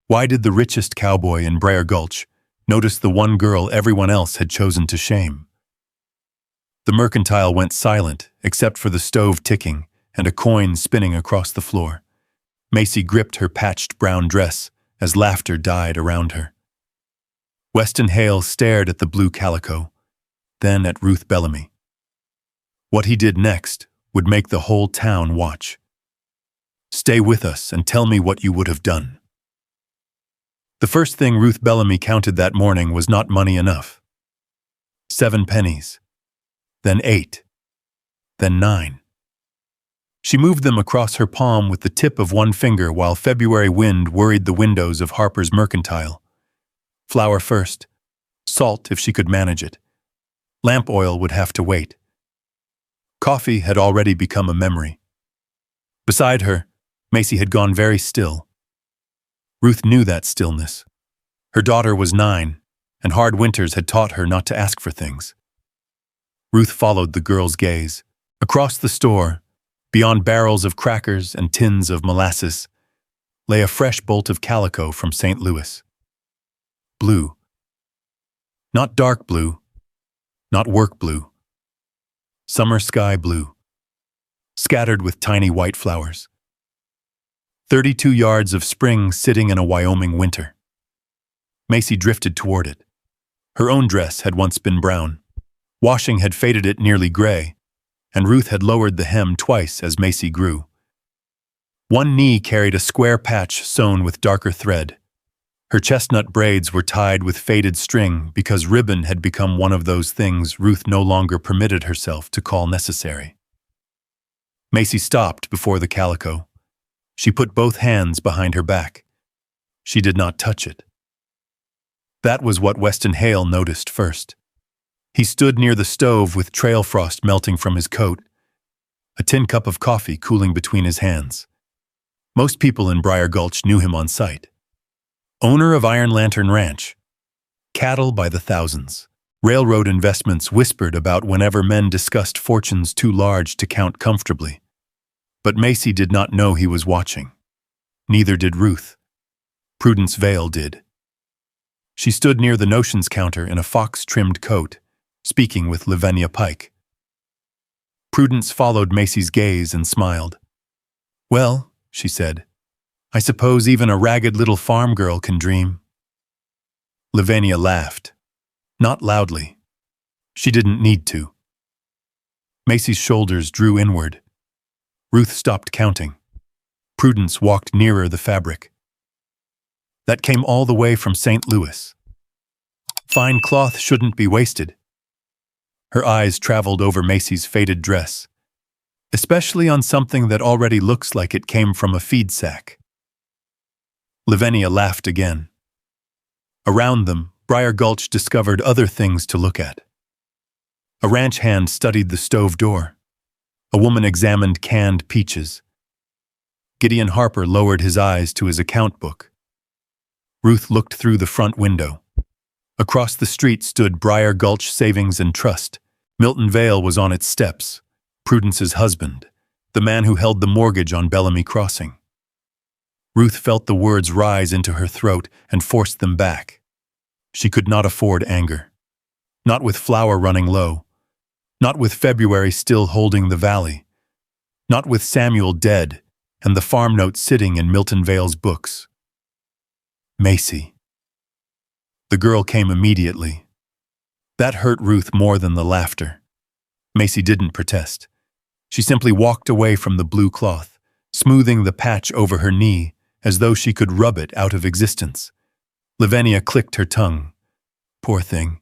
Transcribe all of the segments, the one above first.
Why did the richest cowboy in Brier Gulch notice the one girl everyone else had chosen to shame? The mercantile went silent except for the stove ticking and a coin spinning across the floor. Macy gripped her patched brown dress as laughter died around her. Weston Hail stared at the blue calico, then at Ruth Bellamy. What he did next would make the whole town watch. "Stay with us and tell me what you would have done." The first thing Ruth Bellamy counted that morning was not money enough. 7 pennies, then 8, then 9. She moved them across her palm with the tip of one finger while February wind worried the windows of Harper's Mercantile. Flour first, salt if she could manage it. Lamp oil would have to wait. Coffee had already become a memory. Beside her, Macy had gone very still. Ruth knew that stillness. Her daughter was 9, and hard winters had taught her not to ask for things. Ruth followed the girl's gaze. Across the store, beyond barrels of crackers and tins of molasses, lay a fresh bolt of calico from St. Louis. Blue. Not dark blue, not work blue. Summer sky blue, scattered with tiny white flowers. 32 yards of spring sitting in a Wyoming winter. Macy drifted toward it. Her own dress had once been brown. Washing had faded it nearly gray, and Ruth had lowered the hem twice as Macy grew. One knee carried a square patch sewn with darker thread. Her chestnut braids were tied with faded string because ribbon had become one of those things Ruth no longer permitted herself to call necessary. Macy stopped before the calico. She put both hands behind her back. She did not touch it. That was what Weston Hail noticed first. He stood near the stove with trail frost melting from his coat, a tin cup of coffee cooling between his hands. Most people in Brier Gulch knew him on sight. Owner of Iron Lantern Ranch. Cattle by the thousands. Railroad investments whispered about whenever men discussed fortunes too large to count comfortably. But Macy did not know he was watching. Neither did Ruth. Prudence Vail did. She stood near the notions counter in a fox-trimmed coat, speaking with Lavinia Pike. Prudence followed Macy's gaze and smiled. "Well," she said, "I suppose even a ragged little farm girl can dream." Lavinia laughed. Not loudly. She didn't need to. Macy's shoulders drew inward. Ruth stopped counting. Prudence walked nearer the fabric. That came all the way from St. Louis. Fine cloth shouldn't be wasted. Her eyes traveled over Macy's faded dress, especially on something that already looks like it came from a feed sack. Lavinia laughed again. Around them, Brier Gulch discovered other things to look at. A ranch hand studied the stove door. A woman examined canned peaches. Gideon Harper lowered his eyes to his account book. Ruth looked through the front window. Across the street stood Brier Gulch Savings and Trust. Milton Vail was on its steps, Prudence's husband, the man who held the mortgage on Bellamy Crossing. Ruth felt the words rise into her throat and forced them back. She could not afford anger. Not with flour running low. Not with February still holding the valley. Not with Samuel dead and the farm note sitting in Milton Vail's books. Macy. The girl came immediately. That hurt Ruth more than the laughter. Macy didn't protest. She simply walked away from the blue cloth, smoothing the patch over her knee as though she could rub it out of existence. Lavinia clicked her tongue. Poor thing.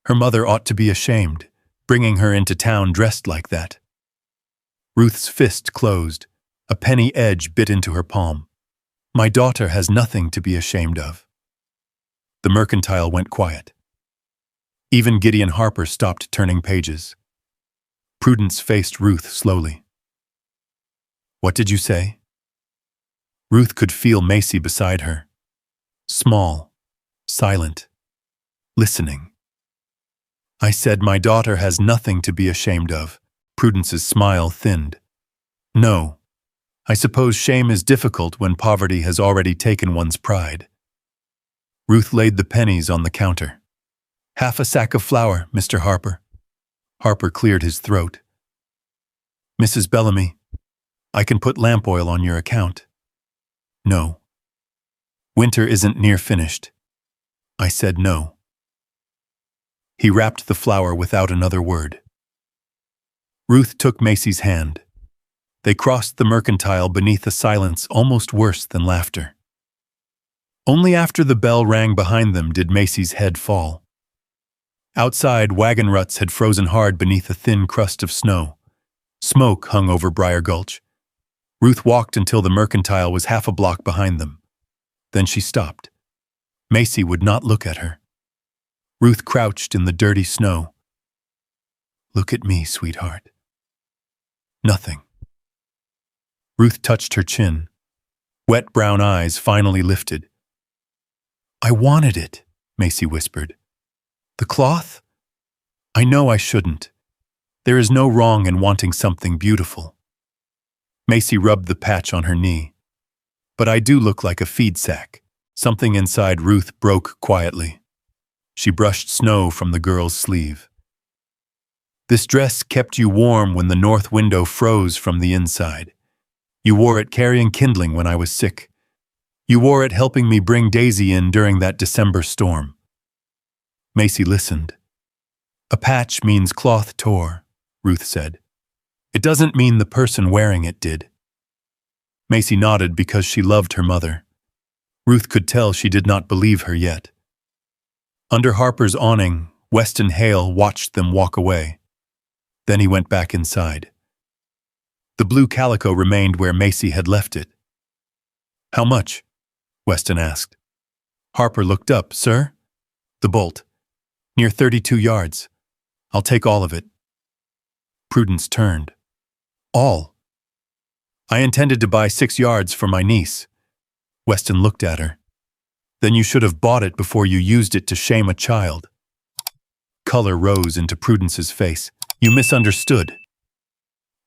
Her mother ought to be ashamed, bringing her into town dressed like that. Ruth's fist closed. A penny edge bit into her palm. My daughter has nothing to be ashamed of. The mercantile went quiet. Even Gideon Harper stopped turning pages. Prudence faced Ruth slowly. What did you say? Ruth could feel Macy beside her. Small, silent, listening. I said my daughter has nothing to be ashamed of. Prudence's smile thinned. No. I suppose shame is difficult when poverty has already taken one's pride. Ruth laid the pennies on the counter. "Half a sack of flour, Mr. Harper." Harper cleared his throat. "Mrs. Bellamy, I can put lamp oil on your account." "No. Winter isn't near finished." I said no. He wrapped the flour without another word. Ruth took Macy's hand. They crossed the mercantile beneath a silence almost worse than laughter. Only after the bell rang behind them did Macy's head fall. Outside, wagon ruts had frozen hard beneath a thin crust of snow. Smoke hung over Brier Gulch. Ruth walked until the mercantile was half a block behind them. Then she stopped. Macy would not look at her. Ruth crouched in the dirty snow. "Look at me, sweetheart." Nothing. Ruth touched her chin. Wet brown eyes finally lifted. "I wanted it," Macy whispered. "The cloth? I know I shouldn't. There is no wrong in wanting something beautiful." Macy rubbed the patch on her knee. "But I do look like a feed sack." Something inside Ruth broke quietly. She brushed snow from the girl's sleeve. "This dress kept you warm when the north window froze from the inside. You wore it carrying kindling when I was sick. You wore it helping me bring Daisy in during that December storm." Macy listened. "A patch means cloth tore," Ruth said. "It doesn't mean the person wearing it did." Macy nodded because she loved her mother. Ruth could tell she did not believe her yet. Under Harper's awning, Weston Hail watched them walk away. Then he went back inside. The blue calico remained where Macy had left it. "How much?" Weston asked. Harper looked up. "Sir?" "The bolt. Near 32 yards. I'll take all of it." Prudence turned. "All?" "I intended to buy 6 yards for my niece." Weston looked at her. "Then you should have bought it before you used it to shame a child." Color rose into Prudence's face. "You misunderstood."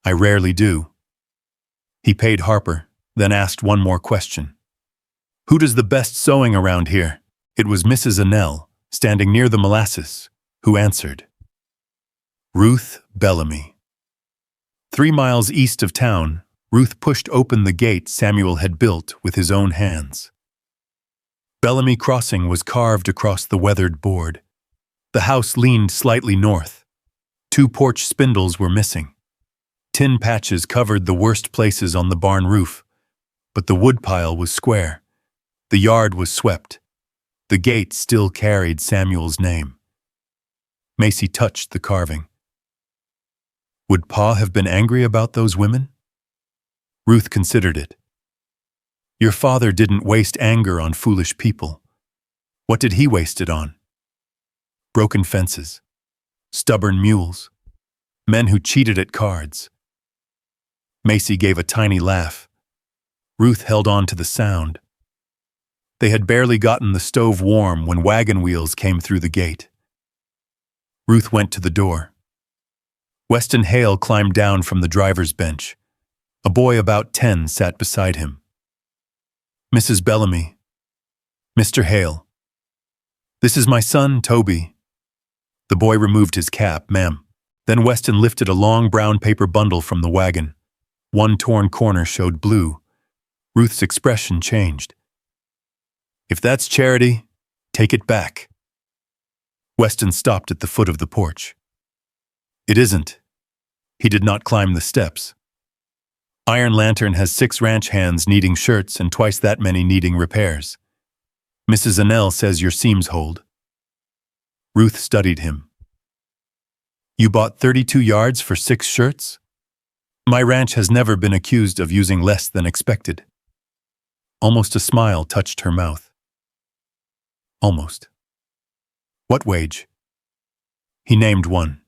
"I rarely do." He paid Harper, then asked one more question. "Who does the best sewing around here?" It was Mrs. Annell, standing near the molasses, who answered. Ruth Bellamy. 3 miles east of town, Ruth pushed open the gate Samuel had built with his own hands. Bellamy Crossing was carved across the weathered board. The house leaned slightly north. 2 porch spindles were missing. Tin patches covered the worst places on the barn roof, but the woodpile was square. The yard was swept. The gate still carried Samuel's name. Macy touched the carving. Would Pa have been angry about those women? Ruth considered it. Your father didn't waste anger on foolish people. What did he waste it on? Broken fences, stubborn mules, men who cheated at cards. Macy gave a tiny laugh. Ruth held on to the sound. They had barely gotten the stove warm when wagon wheels came through the gate. Ruth went to the door. Weston Hail climbed down from the driver's bench. A boy about 10 sat beside him. Mrs. Bellamy. Mr. Hail. This is my son, Toby. The boy removed his cap, ma'am. Then Weston lifted a long brown paper bundle from the wagon. One torn corner showed blue. Ruth's expression changed. If that's charity, take it back. Weston stopped at the foot of the porch. It isn't. He did not climb the steps. Iron Lantern has 6 ranch hands needing shirts and twice that many needing repairs. Mrs. Annell says your seams hold. Ruth studied him. You bought 32 yards for 6 shirts? My ranch has never been accused of using less than expected. Almost a smile touched her mouth. Almost. What wage? He named one.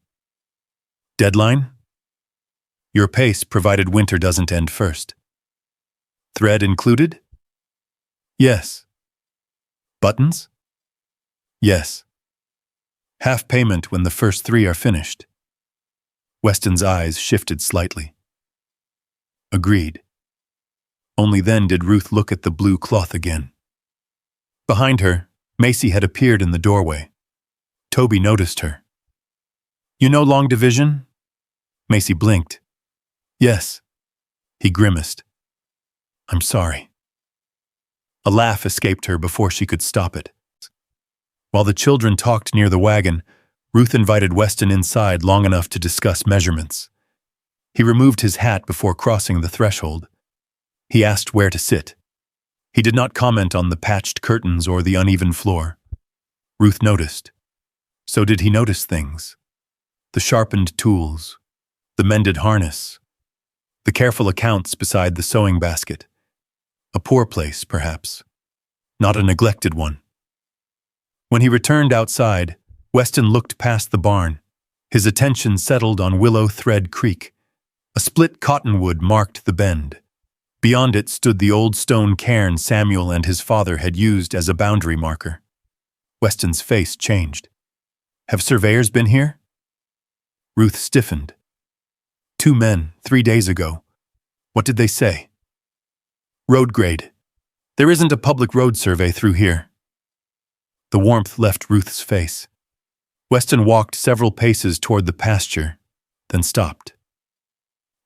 Deadline? Your pace provided winter doesn't end first. Thread included? Yes. Buttons? Yes. Half payment when the first 3 are finished. Weston's eyes shifted slightly. Agreed. Only then did Ruth look at the blue cloth again. Behind her, Macy had appeared in the doorway. Toby noticed her. "You know long division?" Macy blinked. "Yes." He grimaced. "I'm sorry." A laugh escaped her before she could stop it. While the children talked near the wagon, Ruth invited Weston inside long enough to discuss measurements. He removed his hat before crossing the threshold. He asked where to sit. He did not comment on the patched curtains or the uneven floor. Ruth noticed. So did he notice things. The sharpened tools, the mended harness, the careful accounts beside the sewing basket. A poor place, perhaps. Not a neglected one. When he returned outside, Weston looked past the barn. His attention settled on Willow Thread Creek. A split cottonwood marked the bend. Beyond it stood the old stone cairn Samuel and his father had used as a boundary marker. Weston's face changed. "Have surveyors been here?" Ruth stiffened. "2 men, 3 days ago. What did they say?" "Road grade. There isn't a public road survey through here." The warmth left Ruth's face. Weston walked several paces toward the pasture, then stopped.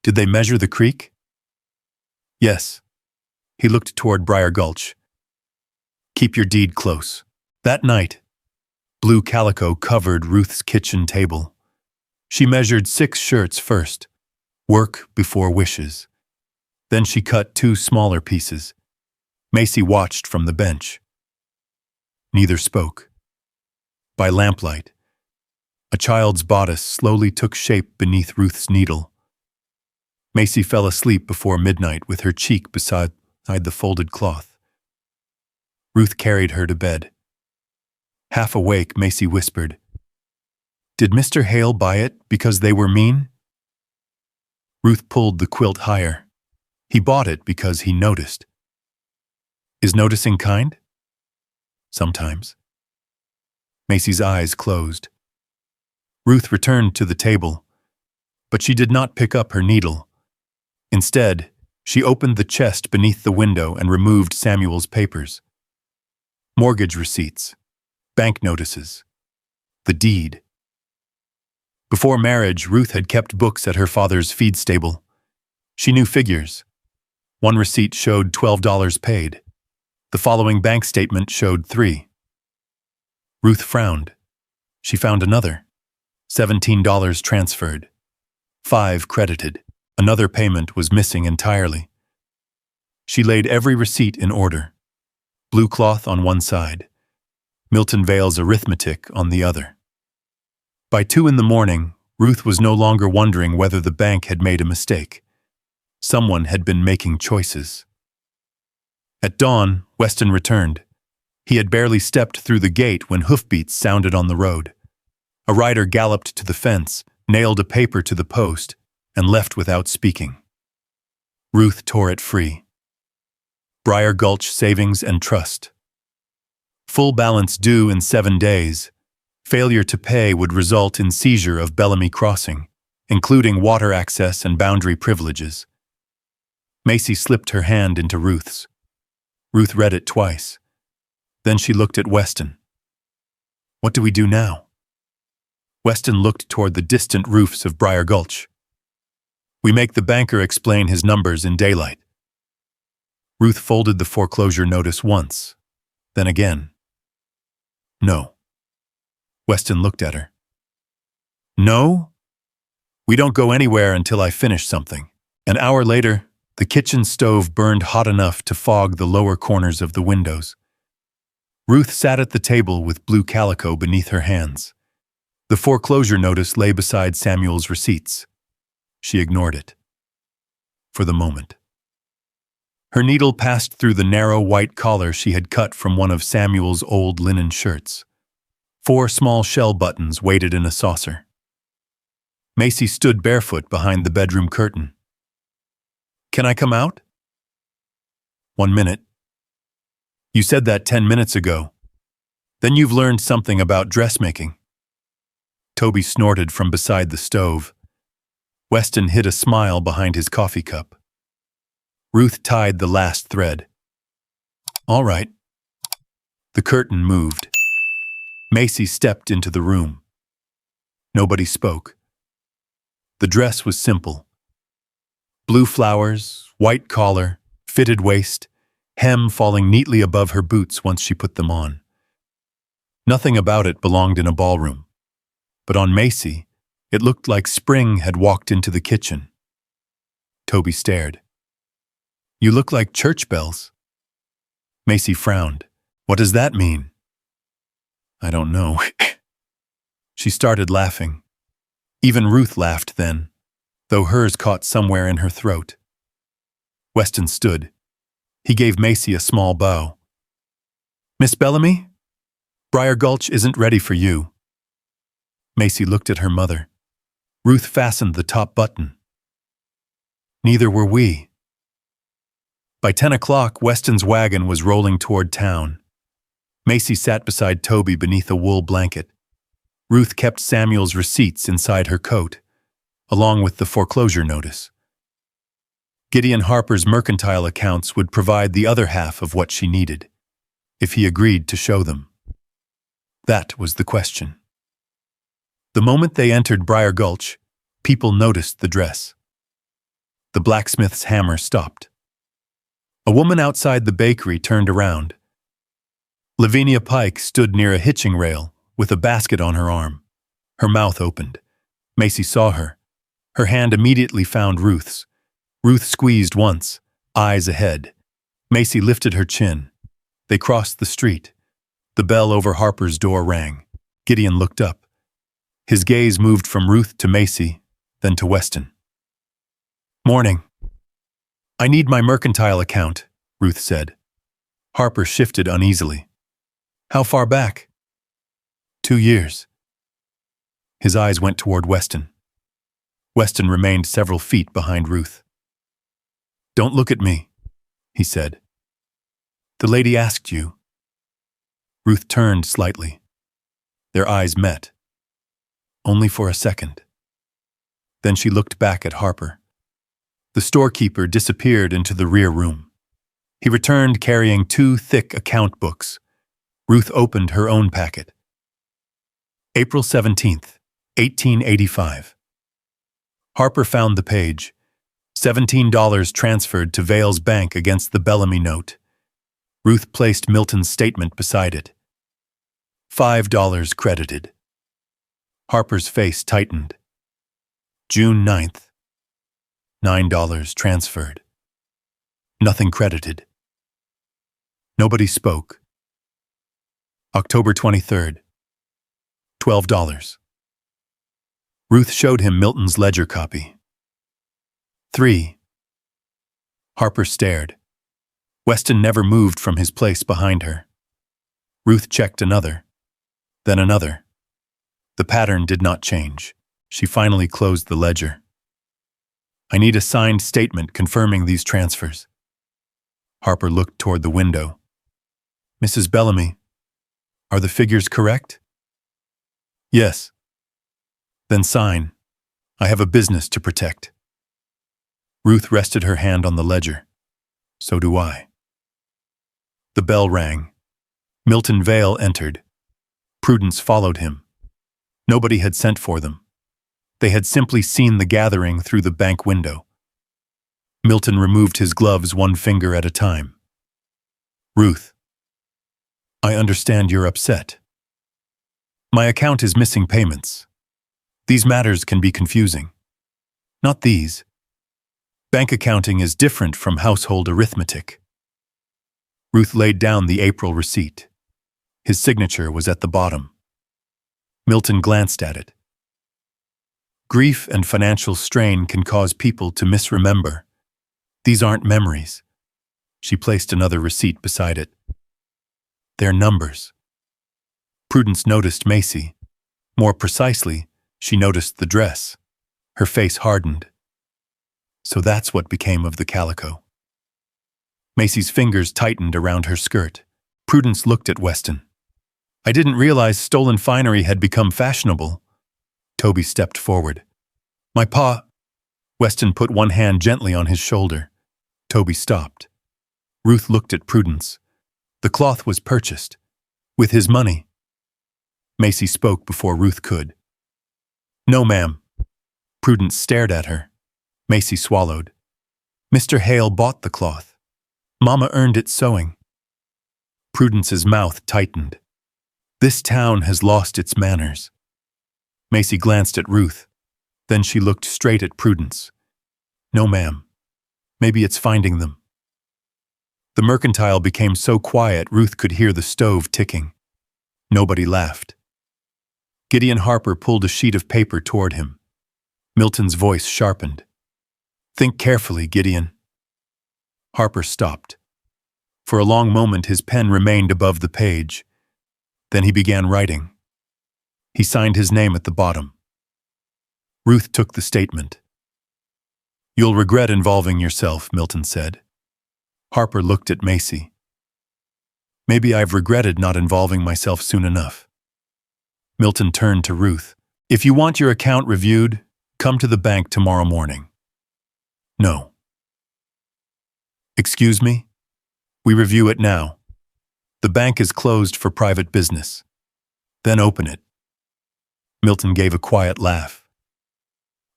"Did they measure the creek?" "Yes." He looked toward Brier Gulch. "Keep your deed close." That night, blue calico covered Ruth's kitchen table. She measured 6 shirts first, work before wishes. Then she cut 2 smaller pieces. Macy watched from the bench. Neither spoke. By lamplight, a child's bodice slowly took shape beneath Ruth's needle. Macy fell asleep before midnight with her cheek beside the folded cloth. Ruth carried her to bed. Half awake, Macy whispered, "Did Mr. Hale buy it because they were mean?" Ruth pulled the quilt higher. "He bought it because he noticed." "Is noticing kind?" "Sometimes." Macy's eyes closed. Ruth returned to the table, but she did not pick up her needle. Instead, she opened the chest beneath the window and removed Samuel's papers. Mortgage receipts, bank notices, the deed. Before marriage, Ruth had kept books at her father's feed stable. She knew figures. One receipt showed $12 paid. The following bank statement showed 3. Ruth frowned. She found another. $17 transferred. 5 credited. Another payment was missing entirely. She laid every receipt in order. Blue cloth on one side. Milton Vale's arithmetic on the other. By 2 in the morning, Ruth was no longer wondering whether the bank had made a mistake. Someone had been making choices. At dawn, Weston returned. He had barely stepped through the gate when hoofbeats sounded on the road. A rider galloped to the fence, nailed a paper to the post, and left without speaking. Ruth tore it free. Brier Gulch Savings and Trust. Full balance due in 7 days. Failure to pay would result in seizure of Bellamy Crossing, including water access and boundary privileges. Macy slipped her hand into Ruth's. Ruth read it twice. Then she looked at Weston. "What do we do now?" Weston looked toward the distant roofs of Brier Gulch. "We make the banker explain his numbers in daylight." Ruth folded the foreclosure notice once, then again. "No." Weston looked at her. "No? We don't go anywhere until I finish something." An hour later, the kitchen stove burned hot enough to fog the lower corners of the windows. Ruth sat at the table with blue calico beneath her hands. The foreclosure notice lay beside Samuel's receipts. She ignored it. For the moment. Her needle passed through the narrow white collar she had cut from one of Samuel's old linen shirts. 4 small shell buttons waited in a saucer. Macy stood barefoot behind the bedroom curtain. "Can I come out?" "1 minute. You said that 10 minutes ago. Then you've learned something about dressmaking." Toby snorted from beside the stove. Weston hid a smile behind his coffee cup. Ruth tied the last thread. "All right." The The curtain moved. Macy stepped into the room. Nobody spoke. The dress was simple. Blue flowers, white collar, fitted waist, hem falling neatly above her boots once she put them on. Nothing about it belonged in a ballroom. But on Macy, it looked like spring had walked into the kitchen. Toby stared. "You look like church bells." Macy frowned. "What does that mean?" "I don't know." She started laughing. Even Ruth laughed then, though hers caught somewhere in her throat. Weston stood. He gave Macy a small bow. "Miss Bellamy? Brier Gulch isn't ready for you." Macy looked at her mother. Ruth fastened the top button. Neither were we. By 10 o'clock, Weston's wagon was rolling toward town. Macy sat beside Toby beneath a wool blanket. Ruth kept Samuel's receipts inside her coat, along with the foreclosure notice. Gideon Harper's mercantile accounts would provide the other half of what she needed, if he agreed to show them. That was the question. The moment they entered Brier Gulch, people noticed the dress. The blacksmith's hammer stopped. A woman outside the bakery turned around. Lavinia Pike stood near a hitching rail with a basket on her arm. Her mouth opened. Macy saw her. Her hand immediately found Ruth's. Ruth squeezed once, eyes ahead. Macy lifted her chin. They crossed the street. The bell over Harper's door rang. Gideon looked up. His gaze moved from Ruth to Macy, then to Weston. "Morning. I need my mercantile account," Ruth said. Harper shifted uneasily. "How far back?" 2 years. His eyes went toward Weston. Weston remained several feet behind Ruth. "Don't look at me," he said. "The lady asked you." Ruth turned slightly. Their eyes met. Only for a second. Then she looked back at Harper. The storekeeper disappeared into the rear room. He returned carrying 2 thick account books. Ruth opened her own packet. April 17th, 1885. Harper found the page. $17 transferred to Vale's bank against the Bellamy note. Ruth placed Milton's statement beside it. $5 credited. Harper's face tightened. June 9th. $9 transferred. Nothing credited. Nobody spoke. October 23rd. $12. Ruth showed him Milton's ledger copy. 3. Harper stared. Weston never moved from his place behind her. Ruth checked another, then another. The pattern did not change. She finally closed the ledger. "I need a signed statement confirming these transfers." Harper looked toward the window. "Mrs. Bellamy, are the figures correct?" "Yes." "Then sign. I have a business to protect." Ruth rested her hand on the ledger. "So do I." The bell rang. Milton Vale entered. Prudence followed him. Nobody had sent for them. They had simply seen the gathering through the bank window. Milton removed his gloves 1 finger at a time. "Ruth, I understand you're upset. My account is missing payments. These matters can be confusing. Not these. Bank accounting is different from household arithmetic." Ruth laid down the April receipt. His signature was at the bottom. Milton glanced at it. Grief and financial strain can cause people to misremember. These aren't memories. She placed another receipt beside it. They're numbers. Prudence noticed Macy. More precisely, she noticed the dress. Her face hardened. So that's what became of the calico. Macy's fingers tightened around her skirt. Prudence looked at Weston. "I didn't realize stolen finery had become fashionable." Toby stepped forward. "My pa—" Weston put one hand gently on his shoulder. Toby stopped. Ruth looked at Prudence. The cloth was purchased. With his money. Macy spoke before Ruth could. No, ma'am. Prudence stared at her. Macy swallowed. Mr. Hale bought the cloth. Mama earned it sewing. Prudence's mouth tightened. This town has lost its manners. Macy glanced at Ruth. Then she looked straight at Prudence. No, ma'am. Maybe it's finding them. The mercantile became so quiet Ruth could hear the stove ticking. Nobody laughed. Gideon Harper pulled a sheet of paper toward him. Milton's voice sharpened. Think carefully, Gideon. Harper stopped. For a long moment his pen remained above the page. Then he began writing. He signed his name at the bottom. Ruth took the statement. You'll regret involving yourself, Milton said. Harper looked at Macy. Maybe I've regretted not involving myself soon enough. Milton turned to Ruth. If you want your account reviewed, come to the bank tomorrow morning. No. Excuse me? We review it now. The bank is closed for private business. Then open it. Milton gave a quiet laugh.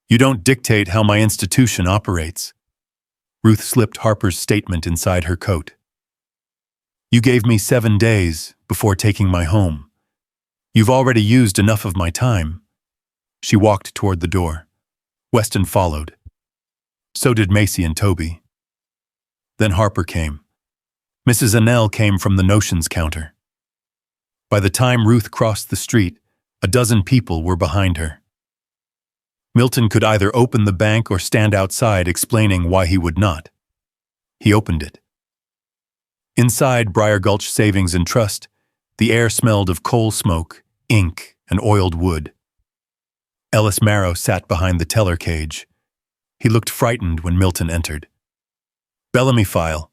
You don't dictate how my institution operates. Ruth slipped Harper's statement inside her coat. You gave me 7 days before taking my home. You've already used enough of my time. She walked toward the door. Weston followed. So did Macy and Toby. Then Harper came. Mrs. Annell came from the notions counter. By the time Ruth crossed the street, a dozen people were behind her. Milton could either open the bank or stand outside explaining why he would not. He opened it. Inside Brier Gulch Savings and Trust, the air smelled of coal smoke, ink, and oiled wood. Ellis Marrow sat behind the teller cage. He looked frightened when Milton entered. Bellamy file,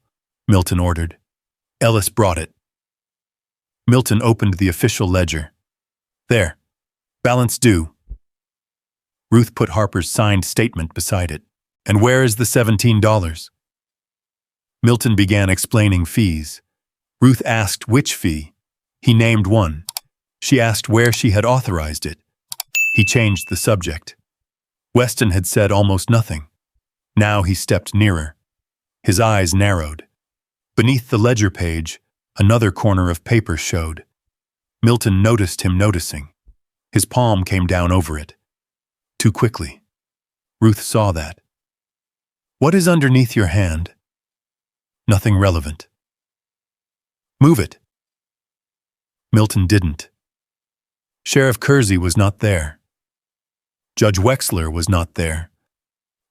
Milton ordered. Ellis brought it. Milton opened the official ledger. There, balance due. Ruth put Harper's signed statement beside it. And where is the $17? Milton began explaining fees. Ruth asked which fee. He named one. She asked where she had authorized it. He changed the subject. Weston had said almost nothing. Now he stepped nearer. His eyes narrowed. Beneath the ledger page, another corner of paper showed. Milton noticed him noticing. His palm came down over it. Too quickly. Ruth saw that. What is underneath your hand? Nothing relevant. Move it. Milton didn't. Sheriff Kersey was not there. Judge Wexler was not there.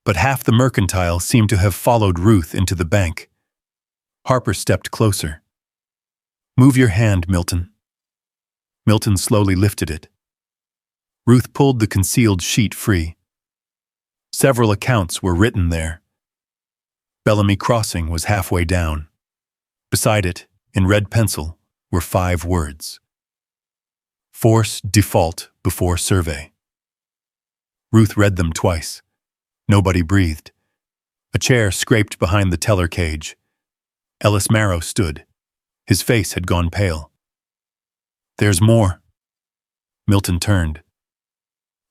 But half the mercantile seemed to have followed Ruth into the bank. Harper stepped closer. Move your hand, Milton. Milton slowly lifted it. Ruth pulled the concealed sheet free. Several accounts were written there. Bellamy Crossing was halfway down. Beside it, in red pencil, were 5 words. Force default before survey. Ruth read them twice. Nobody breathed. A chair scraped behind the teller cage. Ellis Marrow stood. His face had gone pale. There's more. Milton turned.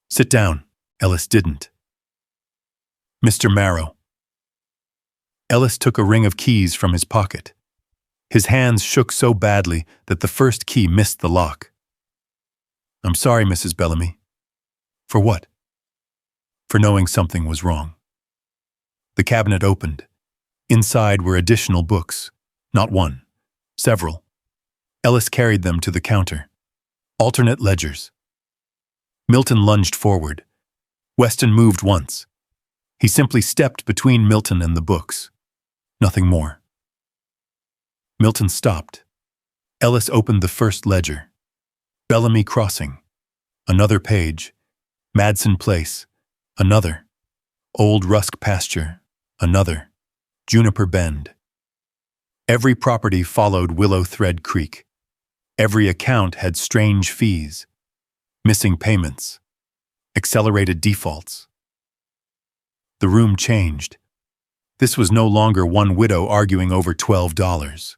Sit down. Ellis didn't. Mr. Marrow. Ellis took a ring of keys from his pocket. His hands shook so badly that the first key missed the lock. I'm sorry, Mrs. Bellamy. For what? For knowing something was wrong. The cabinet opened. Inside were additional books. Not one. Several. Ellis carried them to the counter. Alternate ledgers. Milton lunged forward. Weston moved once. He simply stepped between Milton and the books. Nothing more. Milton stopped. Ellis opened the first ledger. Bellamy Crossing. Another page. Madsen Place. Another. Old Rusk Pasture. Another. Juniper Bend. Every property followed Willow Thread Creek. Every account had strange fees. Missing payments. Accelerated defaults. The room changed. This was no longer one widow arguing over $12.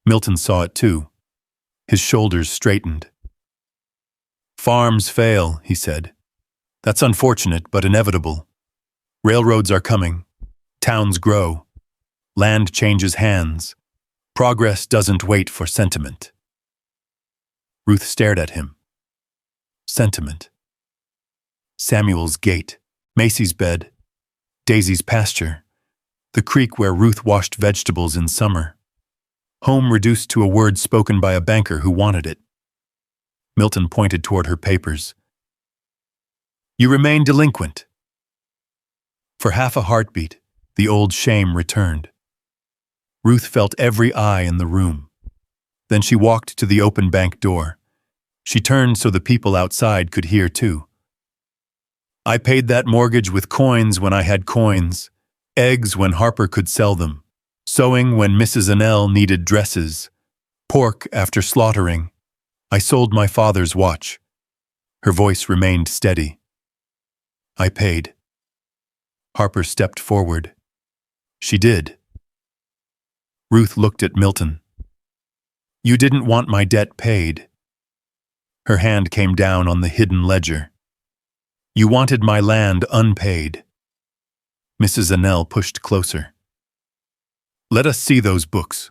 Milton saw it too. His shoulders straightened. "Farms fail," he said. "That's unfortunate, but inevitable. Railroads are coming. Towns grow. Land changes hands. Progress doesn't wait for sentiment." Ruth stared at him. Sentiment. Samuel's gate, Macy's bed, Daisy's pasture, the creek where Ruth washed vegetables in summer. Home reduced to a word spoken by a banker who wanted it. Milton pointed toward her papers. "You remain delinquent." For half a heartbeat, the old shame returned. Ruth felt every eye in the room. Then she walked to the open bank door. She turned so the people outside could hear too. "I paid that mortgage with coins when I had coins, eggs when Harper could sell them, sewing when Mrs. Annell needed dresses, pork after slaughtering. I sold my father's watch." Her voice remained steady. "I paid." Harper stepped forward. "She did." Ruth looked at Milton. "You didn't want my debt paid." Her hand came down on the hidden ledger. "You wanted my land unpaid." Mrs. Annell pushed closer. "Let us see those books."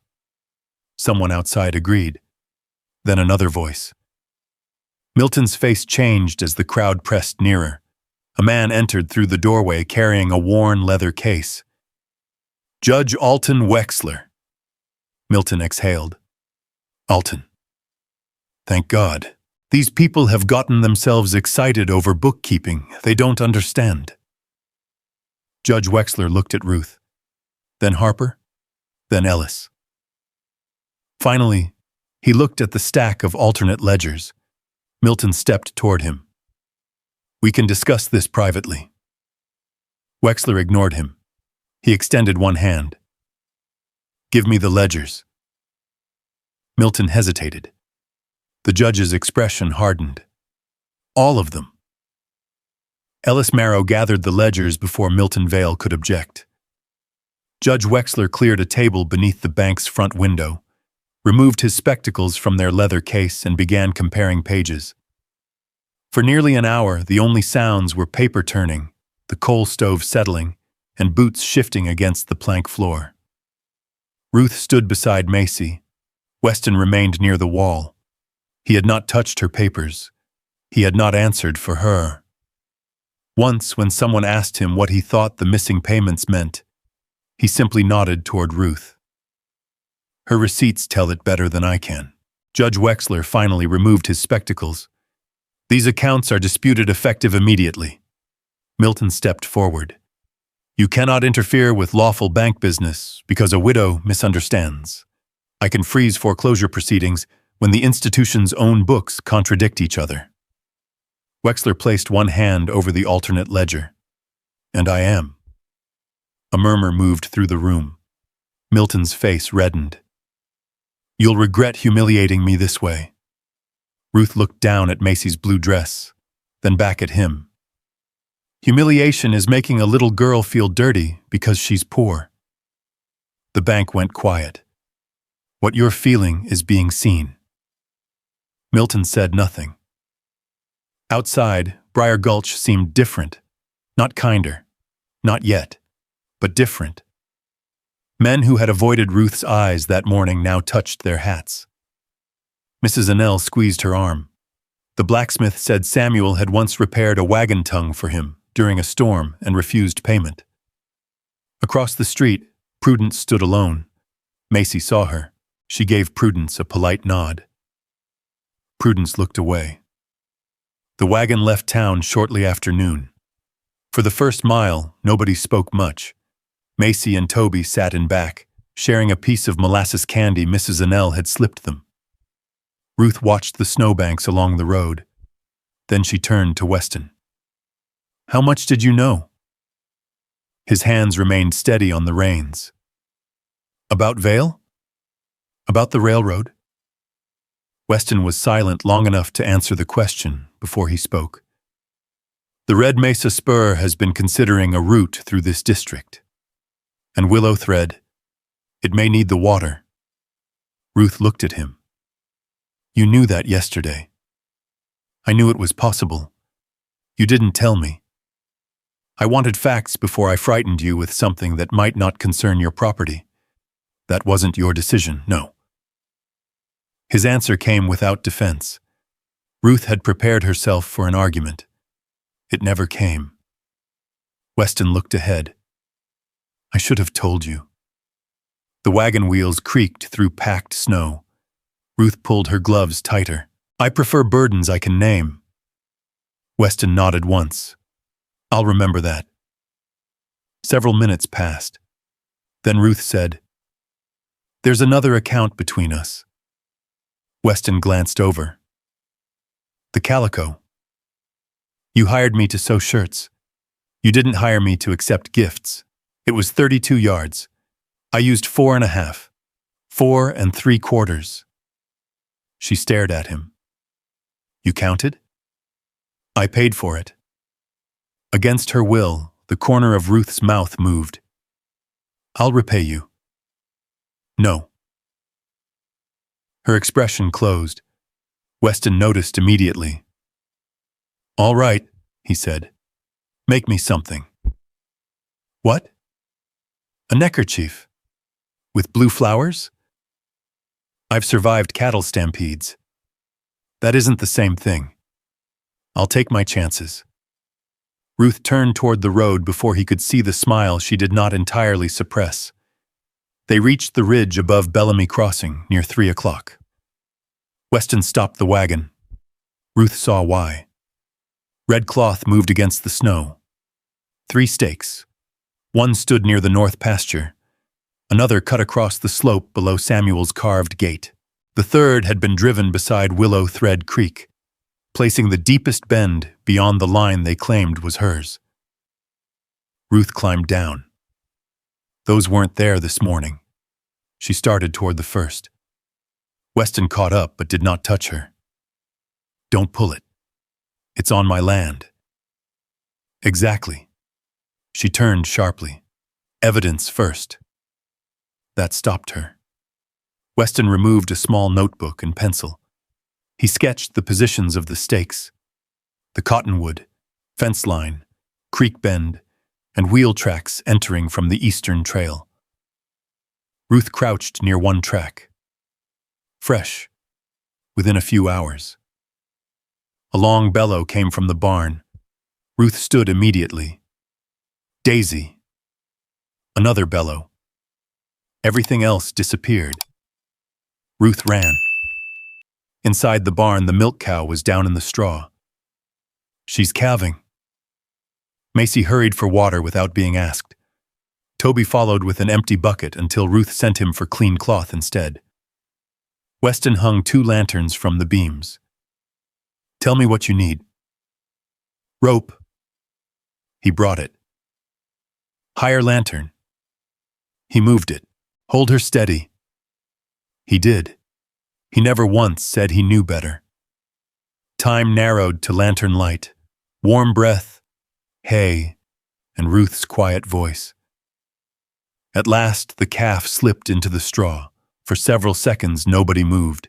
Someone outside agreed. Then another voice. Milton's face changed as the crowd pressed nearer. A man entered through the doorway carrying a worn leather case. "Judge Alton Wexler." Milton exhaled. "Alton. Thank God. These people have gotten themselves excited over bookkeeping they don't understand." Judge Wexler looked at Ruth, then Harper, then Ellis. Finally, he looked at the stack of alternate ledgers. Milton stepped toward him. "We can discuss this privately." Wexler ignored him. He extended one hand. "Give me the ledgers." Milton hesitated. The judge's expression hardened. "All of them." Ellis Marrow gathered the ledgers before Milton Vale could object. Judge Wexler cleared a table beneath the bank's front window, removed his spectacles from their leather case, and began comparing pages. For nearly an hour, the only sounds were paper turning, the coal stove settling, and boots shifting against the plank floor. Ruth stood beside Macy. Weston remained near the wall. He had not touched her papers. He had not answered for her. Once, when someone asked him what he thought the missing payments meant, he simply nodded toward Ruth. "Her receipts tell it better than I can." Judge Wexler finally removed his spectacles. "These accounts are disputed effective immediately." Milton stepped forward. "You cannot interfere with lawful bank business because a widow misunderstands. I can freeze foreclosure proceedings when the institution's own books contradict each other." Wexler placed one hand over the alternate ledger. "And I am." A murmur moved through the room. Milton's face reddened. "You'll regret humiliating me this way." Ruth looked down at Macy's blue dress, then back at him. "Humiliation is making a little girl feel dirty because she's poor." The bank went quiet. "What you're feeling is being seen." Milton said nothing. Outside, Brier Gulch seemed different. Not kinder. Not yet. But different. Men who had avoided Ruth's eyes that morning now touched their hats. Mrs. Annell squeezed her arm. The blacksmith said Samuel had once repaired a wagon tongue for him during a storm and refused payment. Across the street, Prudence stood alone. Macy saw her. She gave Prudence a polite nod. Prudence looked away. The wagon left town shortly after noon. For the first mile, nobody spoke much. Macy and Toby sat in back, sharing a piece of molasses candy Mrs. Annell had slipped them. Ruth watched the snowbanks along the road. Then she turned to Weston. "How much did you know?" His hands remained steady on the reins. "About Vale? About the railroad?" Weston was silent long enough to answer the question before he spoke. "The Red Mesa Spur has been considering a route through this district. And Willow Thread, it may need the water." Ruth looked at him. You knew that yesterday. I knew it was possible. You didn't tell me. I wanted facts before I frightened you with something that might not concern your property. That wasn't your decision, no. His answer came without defense. Ruth had prepared herself for an argument. It never came. Weston looked ahead. I should have told you. The wagon wheels creaked through packed snow. Ruth pulled her gloves tighter. I prefer burdens I can name. Weston nodded once. I'll remember that. Several minutes passed. Then Ruth said, There's another account between us. Weston glanced over. The calico. You hired me to sew shirts. You didn't hire me to accept gifts. It was 32 yards. I used 4.5. 4 3/4. She stared at him. You counted? I paid for it. Against her will, the corner of Ruth's mouth moved. I'll repay you. No. Her expression closed. Weston noticed immediately. All right, he said. Make me something. What? A neckerchief. With blue flowers? I've survived cattle stampedes. That isn't the same thing. I'll take my chances. Ruth turned toward the road before he could see the smile she did not entirely suppress. They reached the ridge above Bellamy Crossing near 3 o'clock. Weston stopped the wagon. Ruth saw why. Red cloth moved against the snow. 3 stakes. One stood near the north pasture. Another cut across the slope below Samuel's carved gate. The third had been driven beside Willow Thread Creek, placing the deepest bend beyond the line they claimed was hers. Ruth climbed down. Those weren't there this morning. She started toward the first. Weston caught up but did not touch her. Don't pull it. It's on my land. Exactly. She turned sharply. Evidence first. That stopped her. Weston removed a small notebook and pencil. He sketched the positions of the stakes. The cottonwood, fence line, creek bend, and wheel tracks entering from the eastern trail. Ruth crouched near one track. Fresh, within a few hours. A long bellow came from the barn. Ruth stood immediately. Daisy. Another bellow. Everything else disappeared. Ruth ran. Inside the barn, the milk cow was down in the straw. She's calving. Macy hurried for water without being asked. Toby followed with an empty bucket until Ruth sent him for clean cloth instead. Weston hung 2 lanterns from the beams. Tell me what you need. Rope. He brought it. Higher lantern. He moved it. Hold her steady. He did. He never once said he knew better. Time narrowed to lantern light, warm breath, hay, and Ruth's quiet voice. At last, the calf slipped into the straw. For several seconds, nobody moved.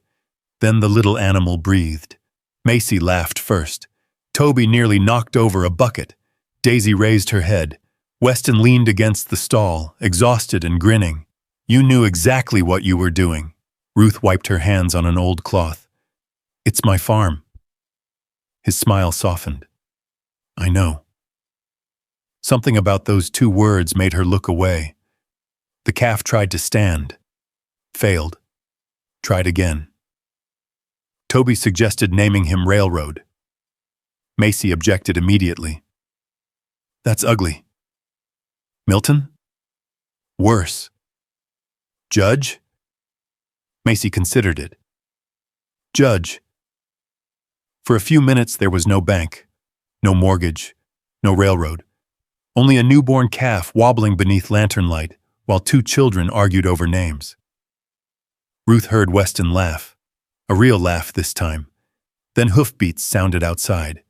Then the little animal breathed. Macy laughed first. Toby nearly knocked over a bucket. Daisy raised her head. Weston leaned against the stall, exhausted and grinning. You knew exactly what you were doing. Ruth wiped her hands on an old cloth. It's my farm. His smile softened. I know. Something about those 2 words made her look away. The calf tried to stand. Failed. Tried again. Toby suggested naming him Railroad. Macy objected immediately. That's ugly. Milton? Worse. Judge? Macy considered it. Judge. For a few minutes there was no bank, no mortgage, no railroad. Only a newborn calf wobbling beneath lantern light while 2 children argued over names. Ruth heard Weston laugh, a real laugh this time. Then hoofbeats sounded outside.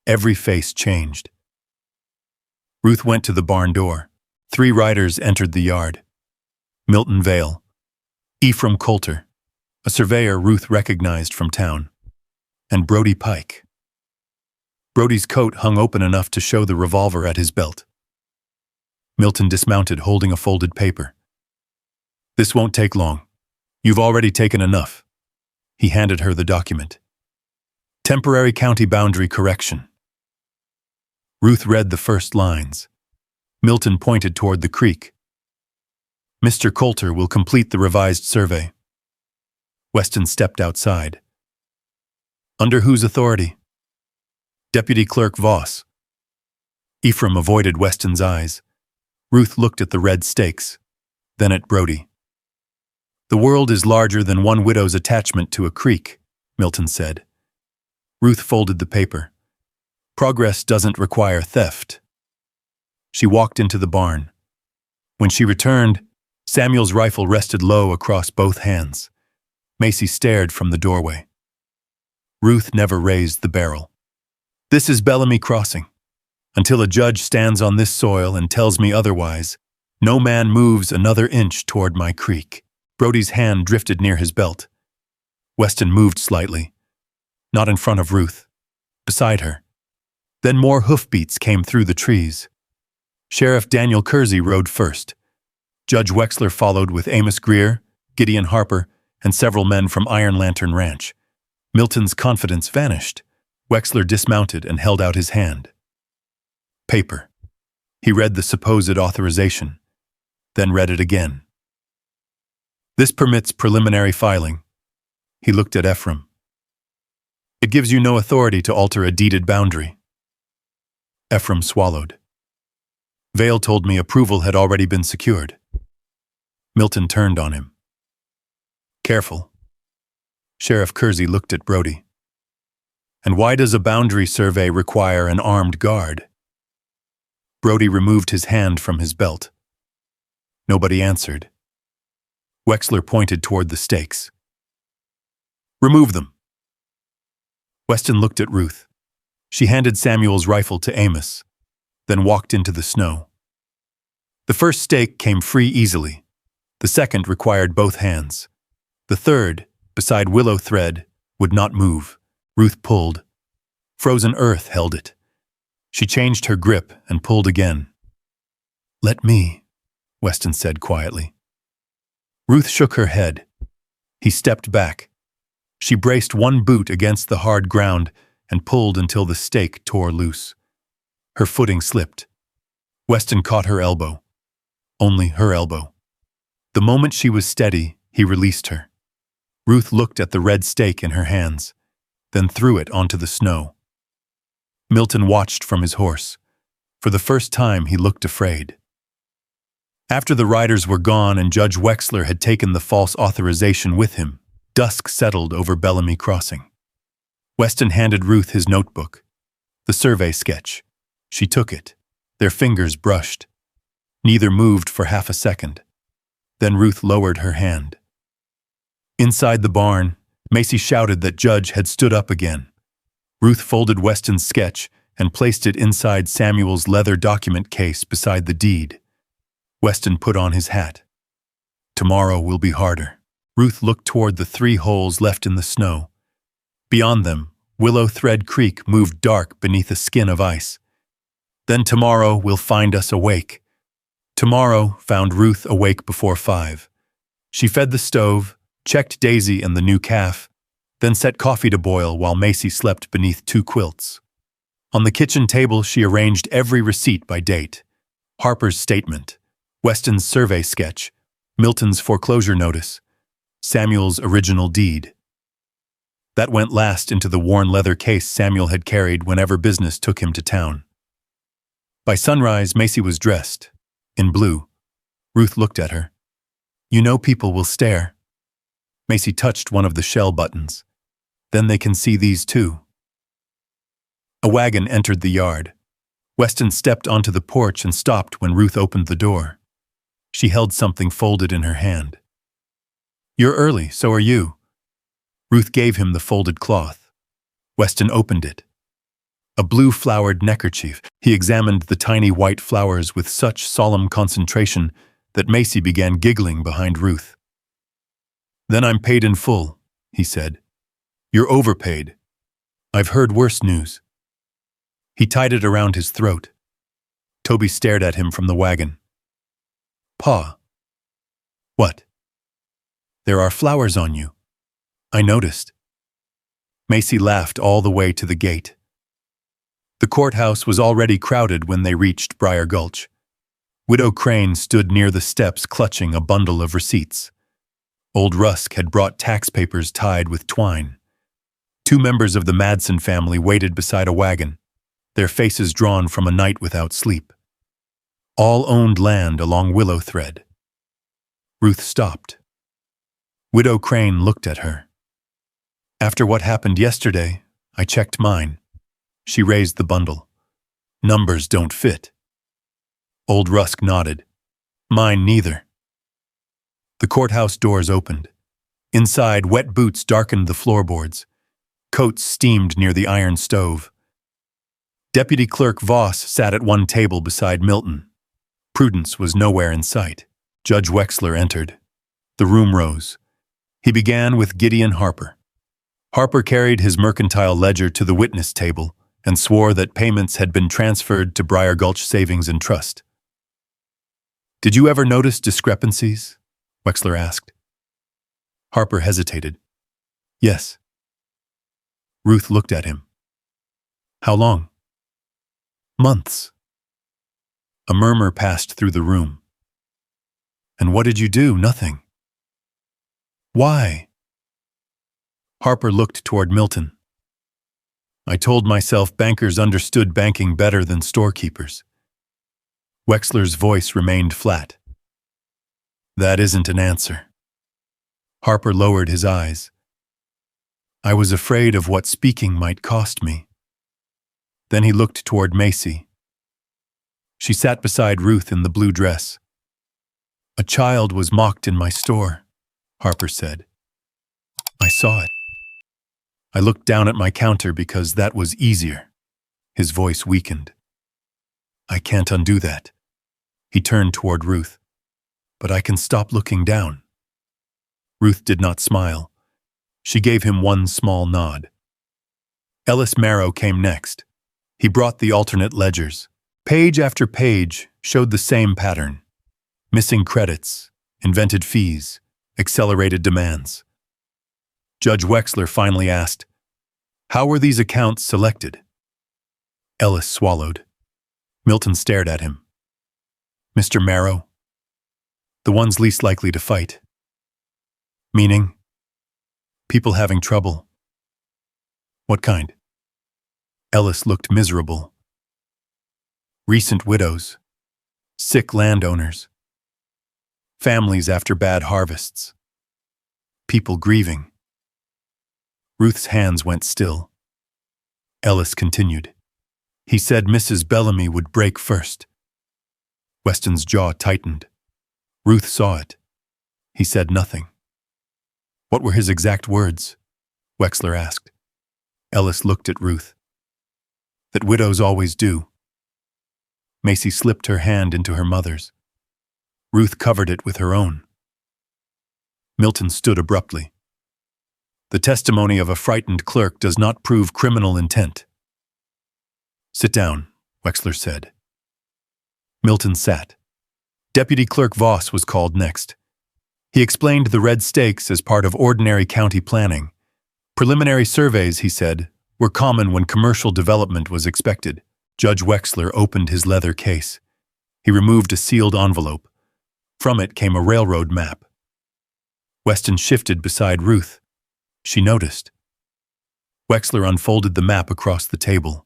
Every face changed. Ruth went to the barn door. 3 riders entered the yard. Milton Vale, Ephraim Coulter, a surveyor Ruth recognized from town, and Brody Pike. Brody's coat hung open enough to show the revolver at his belt. Milton dismounted, holding a folded paper. "This won't take long. You've already taken enough." He handed her the document. "Temporary county boundary correction." Ruth read the first lines. Milton pointed toward the creek. "Mr. Coulter will complete the revised survey." Weston stepped outside. "Under whose authority?" "Deputy Clerk Voss." Ephraim avoided Weston's eyes. Ruth looked at the red stakes, then at Brody. "The world is larger than one widow's attachment to a creek," Milton said. Ruth folded the paper. "Progress doesn't require theft." She walked into the barn. When she returned, Samuel's rifle rested low across both hands. Macy stared from the doorway. Ruth never raised the barrel. "This is Bellamy Crossing. Until a judge stands on this soil and tells me otherwise, no man moves another inch toward my creek." Brody's hand drifted near his belt. Weston moved slightly. Not in front of Ruth. Beside her. Then more hoofbeats came through the trees. Sheriff Daniel Kersey rode first. Judge Wexler followed with Amos Grier, Gideon Harper, and several men from Iron Lantern Ranch. Milton's confidence vanished. Wexler dismounted and held out his hand. Paper. He read the supposed authorization, then read it again. "This permits preliminary filing." He looked at Ephraim. "It gives you no authority to alter a deeded boundary." Ephraim swallowed. "Vale told me approval had already been secured." Milton turned on him. "Careful." Sheriff Kersey looked at Brody. "And why does a boundary survey require an armed guard?" Brody removed his hand from his belt. Nobody answered. Wexler pointed toward the stakes. "Remove them." Weston looked at Ruth. She handed Samuel's rifle to Amos, then walked into the snow. The first stake came free easily. The second required both hands. The third, beside willow thread, would not move. Ruth pulled. Frozen earth held it. She changed her grip and pulled again. "Let me," Weston said quietly. Ruth shook her head. He stepped back. She braced one boot against the hard ground and pulled until the stake tore loose. Her footing slipped. Weston caught her elbow. Only her elbow. The moment she was steady, he released her. Ruth looked at the red stake in her hands, then threw it onto the snow. Milton watched from his horse. For the first time, he looked afraid. After the riders were gone and Judge Wexler had taken the false authorization with him, dusk settled over Bellamy Crossing. Weston handed Ruth his notebook, the survey sketch. She took it. Their fingers brushed. Neither moved for half a second. Then Ruth lowered her hand. Inside the barn, Macy shouted that Judge had stood up again. Ruth folded Weston's sketch and placed it inside Samuel's leather document case beside the deed. Weston put on his hat. "Tomorrow will be harder." Ruth looked toward the 3 holes left in the snow. Beyond them, Willow Thread Creek moved dark beneath a skin of ice. "Then tomorrow will find us awake." Tomorrow found Ruth awake before 5. She fed the stove, checked Daisy and the new calf, then set coffee to boil while Macy slept beneath 2 quilts. On the kitchen table, she arranged every receipt by date. Harper's statement, Weston's survey sketch, Milton's foreclosure notice, Samuel's original deed. That went last into the worn leather case Samuel had carried whenever business took him to town. By sunrise, Macy was dressed, in blue. Ruth looked at her. "You know people will stare." Macy touched one of the shell buttons. "Then they can see these too." A wagon entered the yard. Weston stepped onto the porch and stopped when Ruth opened the door. She held something folded in her hand. "You're early, so are you." Ruth gave him the folded cloth. Weston opened it. A blue-flowered neckerchief. He examined the tiny white flowers with such solemn concentration that Macy began giggling behind Ruth. Then I'm paid in full, he said. You're overpaid. I've heard worse news. He tied it around his throat. Toby stared at him from the wagon. Pa. What? There are flowers on you. I noticed. Macy laughed all the way to the gate. The courthouse was already crowded when they reached Brier Gulch. Widow Crane stood near the steps clutching a bundle of receipts. Old Rusk had brought tax papers tied with twine. Two members of the Madsen family waited beside a wagon, their faces drawn from a night without sleep. All owned land along Willow Thread. Ruth stopped. Widow Crane looked at her. After what happened yesterday, I checked mine. She raised the bundle. Numbers don't fit. Old Rusk nodded. Mine neither. The courthouse doors opened. Inside, wet boots darkened the floorboards. Coats steamed near the iron stove. Deputy Clerk Voss sat at one table beside Milton. Prudence was nowhere in sight. Judge Wexler entered. The room rose. He began with Gideon Harper. Harper carried his mercantile ledger to the witness table and swore that payments had been transferred to Brier Gulch Savings and Trust. Did you ever notice discrepancies? Wexler asked. Harper hesitated. Yes. Ruth looked at him. How long? Months. A murmur passed through the room. And what did you do? Nothing. Why? Harper looked toward Milton. I told myself bankers understood banking better than storekeepers. Wexler's voice remained flat. That isn't an answer. Harper lowered his eyes. I was afraid of what speaking might cost me. Then he looked toward Macy. She sat beside Ruth in the blue dress. A child was mocked in my store, Harper said. I saw it. I looked down at my counter because that was easier. His voice weakened. I can't undo that. He turned toward Ruth. But I can stop looking down. Ruth did not smile. She gave him one small nod. Ellis Marrow came next. He brought the alternate ledgers. Page after page showed the same pattern. Missing credits, invented fees, accelerated demands. Judge Wexler finally asked, How were these accounts selected? Ellis swallowed. Milton stared at him. Mr. Marrow? The ones least likely to fight. Meaning? People having trouble. What kind? Ellis looked miserable. Recent widows. Sick landowners. Families after bad harvests. People grieving. Ruth's hands went still. Ellis continued. He said Mrs. Bellamy would break first. Weston's jaw tightened. Ruth saw it. He said nothing. What were his exact words? Wexler asked. Ellis looked at Ruth. That widows always do. Macy slipped her hand into her mother's. Ruth covered it with her own. Milton stood abruptly. The testimony of a frightened clerk does not prove criminal intent. Sit down, Wexler said. Milton sat. Deputy Clerk Voss was called next. He explained the red stakes as part of ordinary county planning. Preliminary surveys, he said, were common when commercial development was expected. Judge Wexler opened his leather case. He removed a sealed envelope. From it came a railroad map. Weston shifted beside Ruth. She noticed. Wexler unfolded the map across the table.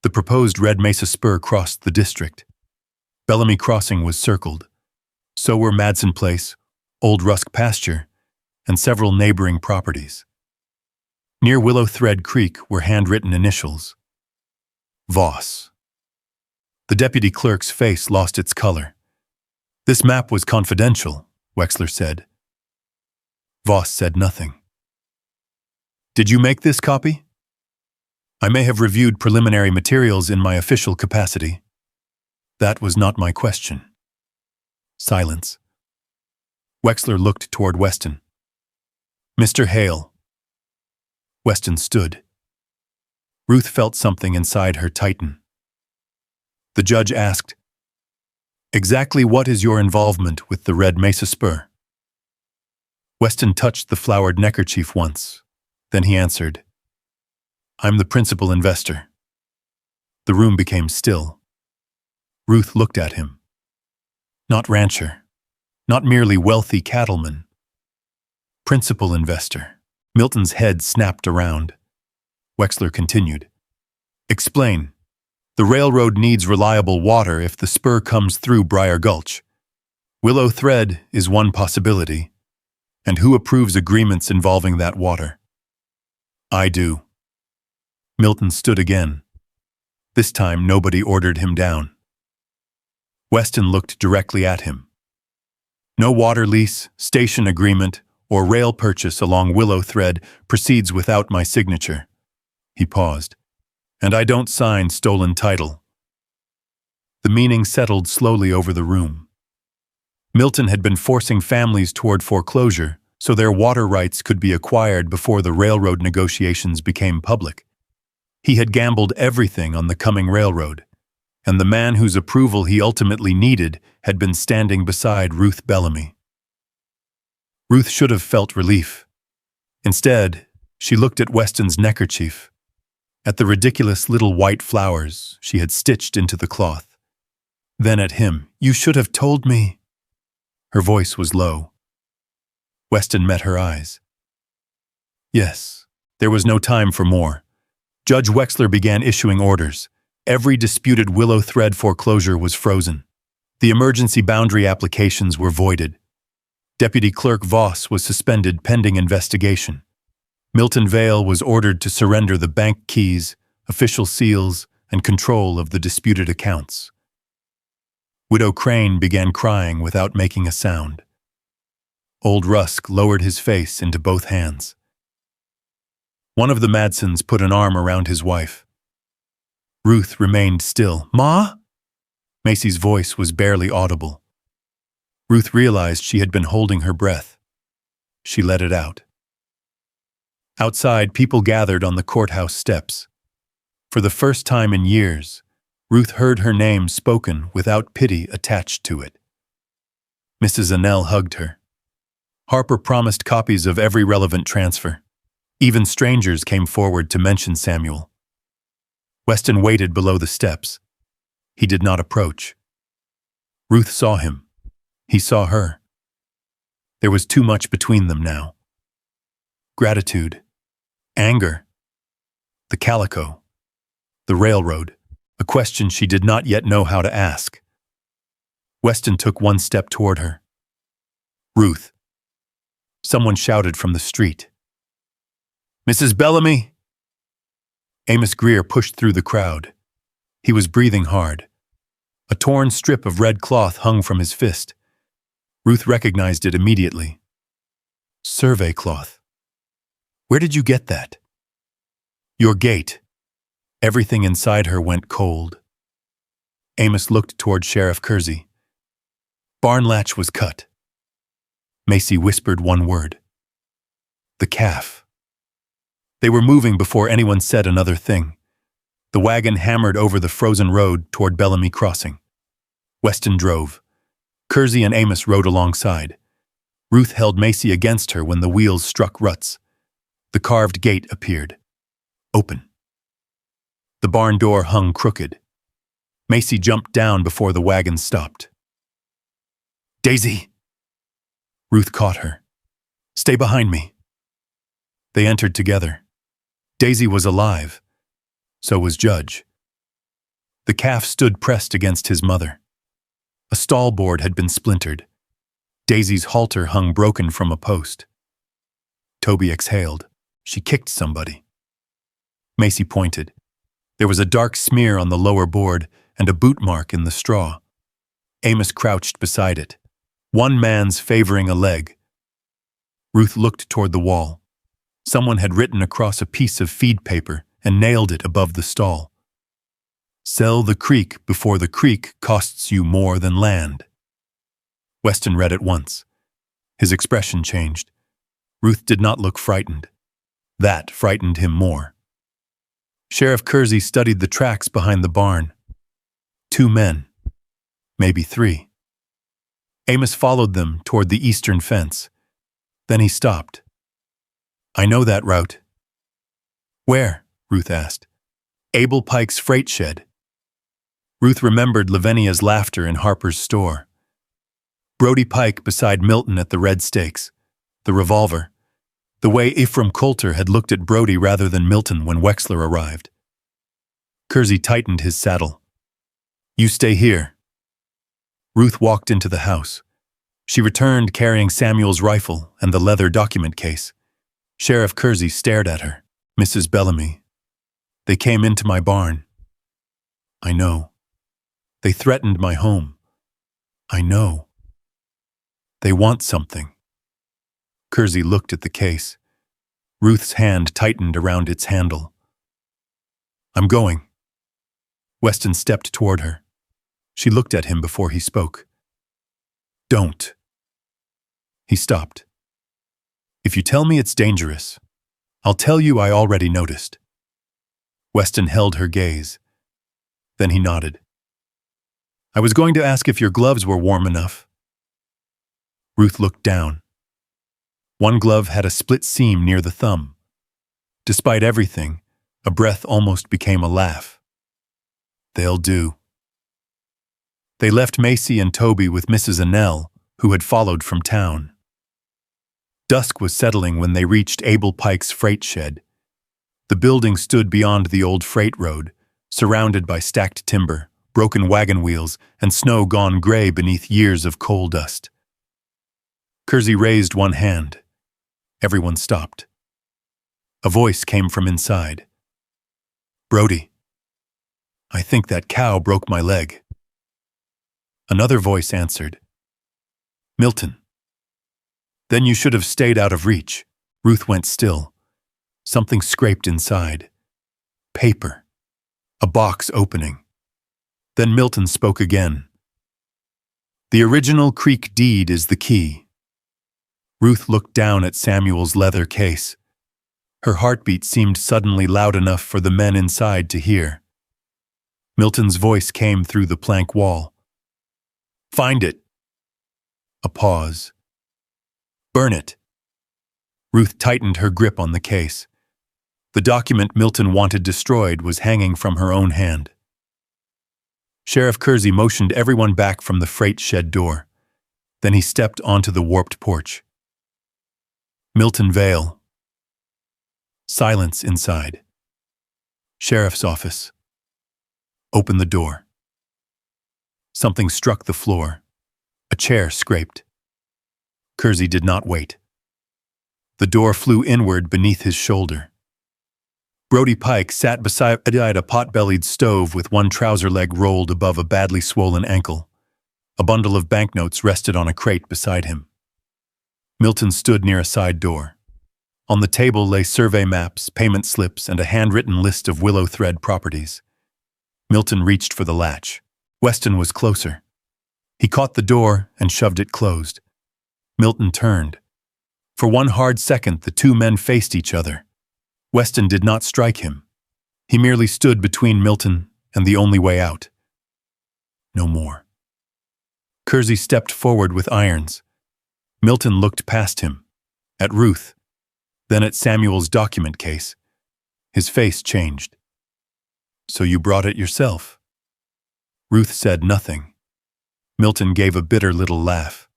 The proposed Red Mesa spur crossed the district. Bellamy Crossing was circled. So were Madsen Place, Old Rusk Pasture, and several neighboring properties. Near Willow Thread Creek were handwritten initials. Voss. The deputy clerk's face lost its color. This map was confidential, Wexler said. Voss said nothing. Did you make this copy? I may have reviewed preliminary materials in my official capacity. That was not my question. Silence. Wexler looked toward Weston. Mr. Hail. Weston stood. Ruth felt something inside her tighten. The judge asked, "Exactly what is your involvement with the Red Mesa Spur?" Weston touched the flowered neckerchief once. Then he answered, "I'm the principal investor." The room became still. Ruth looked at him. Not rancher. Not merely wealthy cattleman. Principal investor. Milton's head snapped around. Wexler continued, "Explain. The railroad needs reliable water if the spur comes through Brier Gulch. Willow thread is one possibility. And who approves agreements involving that water?" "I do." Milton stood again. This time nobody ordered him down. Weston looked directly at him. "No water lease, station agreement, or rail purchase along Willow thread proceeds without my signature." He paused. "And I don't sign stolen title." The meaning settled slowly over the room. Milton had been forcing families toward foreclosure so their water rights could be acquired before the railroad negotiations became public. He had gambled everything on the coming railroad, and the man whose approval he ultimately needed had been standing beside Ruth Bellamy. Ruth should have felt relief. Instead, she looked at Weston's neckerchief, at the ridiculous little white flowers she had stitched into the cloth. Then at him, "You should have told me." Her voice was low. Weston met her eyes. Yes, there was no time for more. Judge Wexler began issuing orders. Every disputed Willow thread foreclosure was frozen. The emergency boundary applications were voided. Deputy Clerk Voss was suspended pending investigation. Milton Vale was ordered to surrender the bank keys, official seals, and control of the disputed accounts. Widow Crane began crying without making a sound. Old Rusk lowered his face into both hands. One of the Madsons put an arm around his wife. Ruth remained still. "Ma?" Macy's voice was barely audible. Ruth realized she had been holding her breath. She let it out. Outside, people gathered on the courthouse steps. For the first time in years, Ruth heard her name spoken without pity attached to it. Mrs. Annell hugged her. Harper promised copies of every relevant transfer. Even strangers came forward to mention Samuel. Weston waited below the steps. He did not approach. Ruth saw him. He saw her. There was too much between them now. Gratitude. Anger. The calico. The railroad. A question she did not yet know how to ask. Weston took one step toward her. "Ruth." Someone shouted from the street. "Mrs. Bellamy!" Amos Grier pushed through the crowd. He was breathing hard. A torn strip of red cloth hung from his fist. Ruth recognized it immediately. Survey cloth. "Where did you get that?" "Your gate." Everything inside her went cold. Amos looked toward Sheriff Kersey. "Barn latch was cut." Macy whispered one word. "The calf." They were moving before anyone said another thing. The wagon hammered over the frozen road toward Bellamy Crossing. Weston drove. Kersey and Amos rode alongside. Ruth held Macy against her when the wheels struck ruts. The carved gate appeared. Open. The barn door hung crooked. Macy jumped down before the wagon stopped. "Daisy!" Ruth caught her. "Stay behind me." They entered together. Daisy was alive. So was Judge. The calf stood pressed against his mother. A stall board had been splintered. Daisy's halter hung broken from a post. Toby exhaled. She kicked somebody. Macy pointed. There was a dark smear on the lower board and a boot mark in the straw. Amos crouched beside it. One man's favoring a leg. Ruth looked toward the wall. Someone had written across a piece of feed paper and nailed it above the stall. "Sell the creek before the creek costs you more than land." Weston read it once. His expression changed. Ruth did not look frightened. That frightened him more. Sheriff Kersey studied the tracks behind the barn. 2 men. Maybe 3. Amos followed them toward the eastern fence. Then he stopped. "I know that route." "Where?" Ruth asked. "Abel Pike's freight shed." Ruth remembered Lavinia's laughter in Harper's store. Brody Pike beside Milton at the red stakes. The revolver. The way Ephraim Coulter had looked at Brody rather than Milton when Wexler arrived. Kersey tightened his saddle. "You stay here." Ruth walked into the house. She returned carrying Samuel's rifle and the leather document case. Sheriff Kersey stared at her. "Mrs. Bellamy. They came into my barn." "I know. They threatened my home." "I know. They want something." Kersey looked at the case. Ruth's hand tightened around its handle. "I'm going." Weston stepped toward her. She looked at him before he spoke. "Don't." He stopped. "If you tell me it's dangerous, I'll tell you I already noticed." Weston held her gaze. Then he nodded. "I was going to ask if your gloves were warm enough." Ruth looked down. One glove had a split seam near the thumb. Despite everything, a breath almost became a laugh. "They'll do." They left Macy and Toby with Mrs. Annell, who had followed from town. Dusk was settling when they reached Abel Pike's freight shed. The building stood beyond the old freight road, surrounded by stacked timber, broken wagon wheels, and snow gone gray beneath years of coal dust. Kersey raised one hand. Everyone stopped. A voice came from inside. "Brody, I think that cow broke my leg." Another voice answered. "Milton. Then you should have stayed out of reach." Ruth went still. Something scraped inside. Paper. A box opening. Then Milton spoke again. "The original Creek deed is the key." Ruth looked down at Samuel's leather case. Her heartbeat seemed suddenly loud enough for the men inside to hear. Milton's voice came through the plank wall. "Find it." A pause. "Burn it." Ruth tightened her grip on the case. The document Milton wanted destroyed was hanging from her own hand. Sheriff Kersey motioned everyone back from the freight shed door. Then he stepped onto the warped porch. Milton Vale. Silence inside. Sheriff's office. Open the door. Something struck the floor. A chair scraped. Kersey did not wait. The door flew inward beneath his shoulder. Brody Pike sat beside a pot-bellied stove with one trouser leg rolled above a badly swollen ankle. A bundle of banknotes rested on a crate beside him. Milton stood near a side door. On the table lay survey maps, payment slips, and a handwritten list of willow thread properties. Milton reached for the latch. Weston was closer. He caught the door and shoved it closed. Milton turned. For one hard second, the 2 men faced each other. Weston did not strike him. He merely stood between Milton and the only way out. No more. Kersey stepped forward with irons. Milton looked past him, at Ruth, then at Samuel's document case. His face changed. "So you brought it yourself?" Ruth said nothing. Milton gave a bitter little laugh.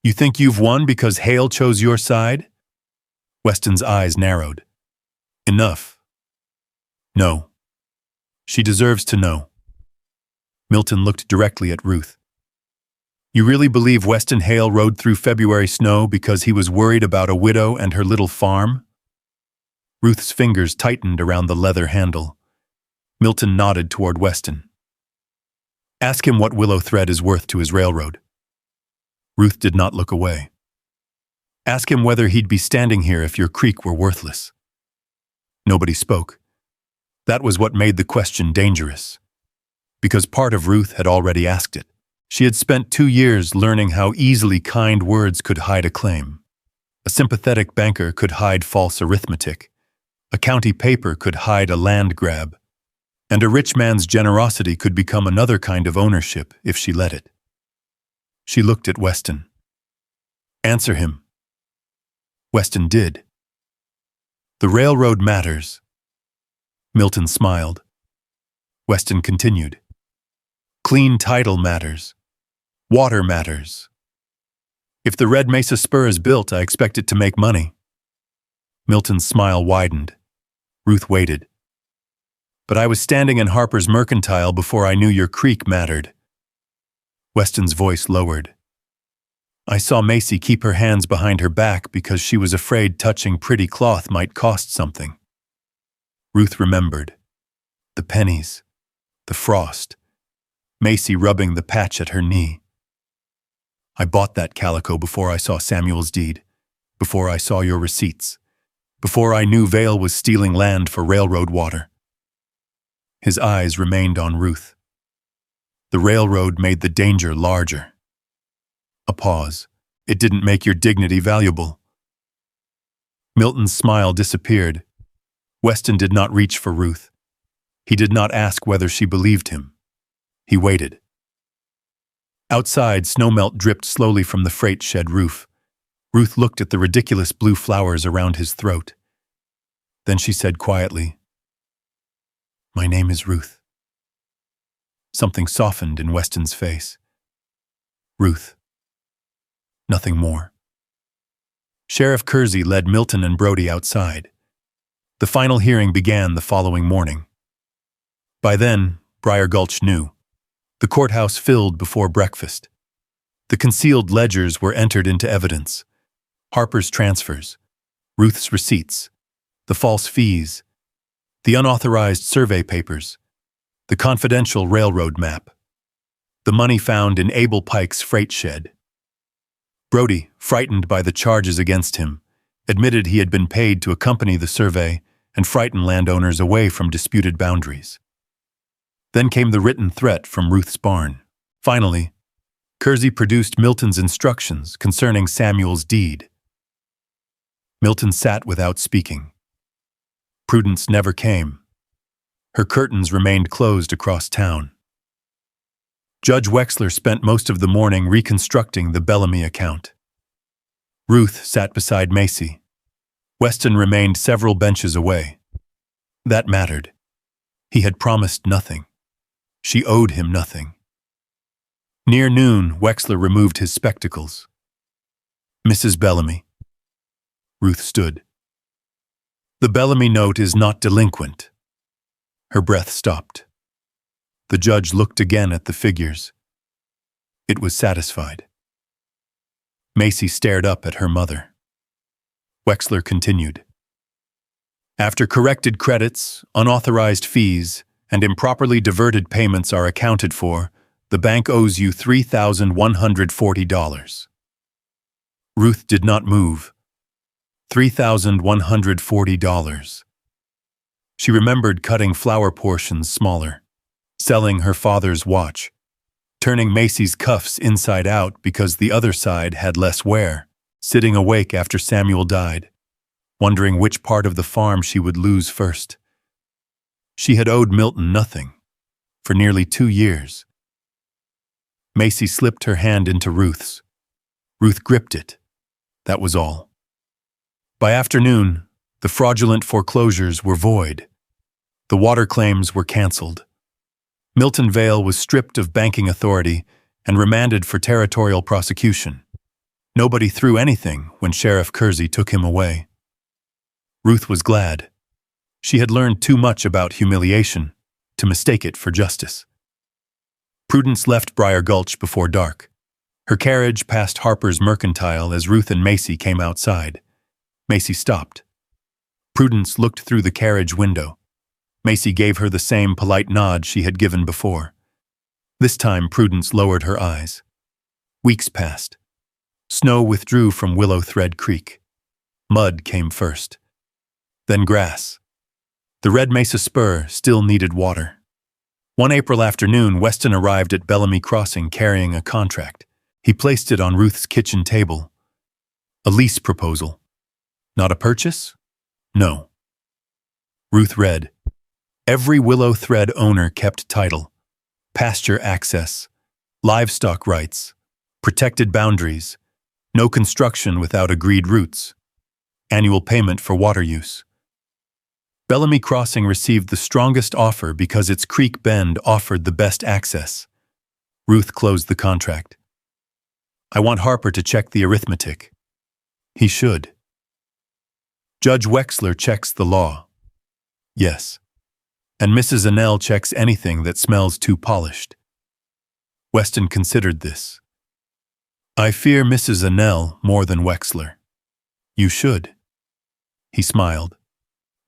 "You think you've won because Hale chose your side?" Weston's eyes narrowed. "Enough." "No. She deserves to know." Milton looked directly at Ruth. "You really believe Weston Hail rode through February snow because he was worried about a widow and her little farm?" Ruth's fingers tightened around the leather handle. Milton nodded toward Weston. "Ask him what willow thread is worth to his railroad." Ruth did not look away. "Ask him whether he'd be standing here if your creek were worthless." Nobody spoke. That was what made the question dangerous. Because part of Ruth had already asked it. She had spent 2 years learning how easily kind words could hide a claim. A sympathetic banker could hide false arithmetic. A county paper could hide a land grab. And a rich man's generosity could become another kind of ownership if she let it. She looked at Weston. "Answer him." Weston did. "The railroad matters." Milton smiled. Weston continued. "Clean title matters. Water matters. If the Red Mesa spur is built, I expect it to make money." Milton's smile widened. Ruth waited. "But I was standing in Harper's Mercantile before I knew your creek mattered." Weston's voice lowered. "I saw Macy keep her hands behind her back because she was afraid touching pretty cloth might cost something." Ruth remembered. The pennies. The frost. Macy rubbing the patch at her knee. "I bought that calico before I saw Samuel's deed, before I saw your receipts, before I knew Vail was stealing land for railroad water." His eyes remained on Ruth. The railroad made the danger larger. A pause. "It didn't make your dignity valuable." Milton's smile disappeared. Weston did not reach for Ruth. He did not ask whether she believed him. He waited. Outside, snowmelt dripped slowly from the freight shed roof. Ruth looked at the ridiculous blue flowers around his throat. Then she said quietly, "My name is Ruth." Something softened in Weston's face. Ruth. Nothing more. Sheriff Kersey led Milton and Brody outside. The final hearing began the following morning. By then, Brier Gulch knew. The courthouse filled before breakfast. The concealed ledgers were entered into evidence. Harper's transfers, Ruth's receipts, the false fees, the unauthorized survey papers, the confidential railroad map, the money found in Abel Pike's freight shed. Brody, frightened by the charges against him, admitted he had been paid to accompany the survey and frighten landowners away from disputed boundaries. Then came the written threat from Ruth's barn. Finally, Kersey produced Milton's instructions concerning Samuel's deed. Milton sat without speaking. Prudence never came. Her curtains remained closed across town. Judge Wexler spent most of the morning reconstructing the Bellamy account. Ruth sat beside Macy. Weston remained several benches away. That mattered. He had promised nothing. She owed him nothing. Near noon, Wexler removed his spectacles. "Mrs. Bellamy." Ruth stood. "The Bellamy note is not delinquent." Her breath stopped. The judge looked again at the figures. It was satisfied. Macy stared up at her mother. Wexler continued. "After corrected credits, unauthorized fees, and improperly diverted payments are accounted for, the bank owes you $3,140. Ruth did not move. $3,140. She remembered cutting flower portions smaller, selling her father's watch, turning Macy's cuffs inside out because the other side had less wear, sitting awake after Samuel died, wondering which part of the farm she would lose first. She had owed Milton nothing, for nearly 2 years. Macy slipped her hand into Ruth's. Ruth gripped it. That was all. By afternoon, the fraudulent foreclosures were void. The water claims were canceled. Milton Vail was stripped of banking authority and remanded for territorial prosecution. Nobody threw anything when Sheriff Kersey took him away. Ruth was glad. She had learned too much about humiliation to mistake it for justice. Prudence left Brier Gulch before dark. Her carriage passed Harper's Mercantile as Ruth and Macy came outside. Macy stopped. Prudence looked through the carriage window. Macy gave her the same polite nod she had given before. This time Prudence lowered her eyes. Weeks passed. Snow withdrew from Willow Thread Creek. Mud came first. Then grass. The Red Mesa spur still needed water. One April afternoon, Weston arrived at Bellamy Crossing carrying a contract. He placed it on Ruth's kitchen table. A lease proposal. Not a purchase? No. Ruth read. Every willow thread owner kept title, pasture access, livestock rights, protected boundaries, no construction without agreed routes, annual payment for water use. Bellamy Crossing received the strongest offer because its creek bend offered the best access. Ruth closed the contract. I want Harper to check the arithmetic. He should. Judge Wexler checks the law. Yes. And Mrs. Annell checks anything that smells too polished. Weston considered this. I fear Mrs. Annell more than Wexler. You should. He smiled.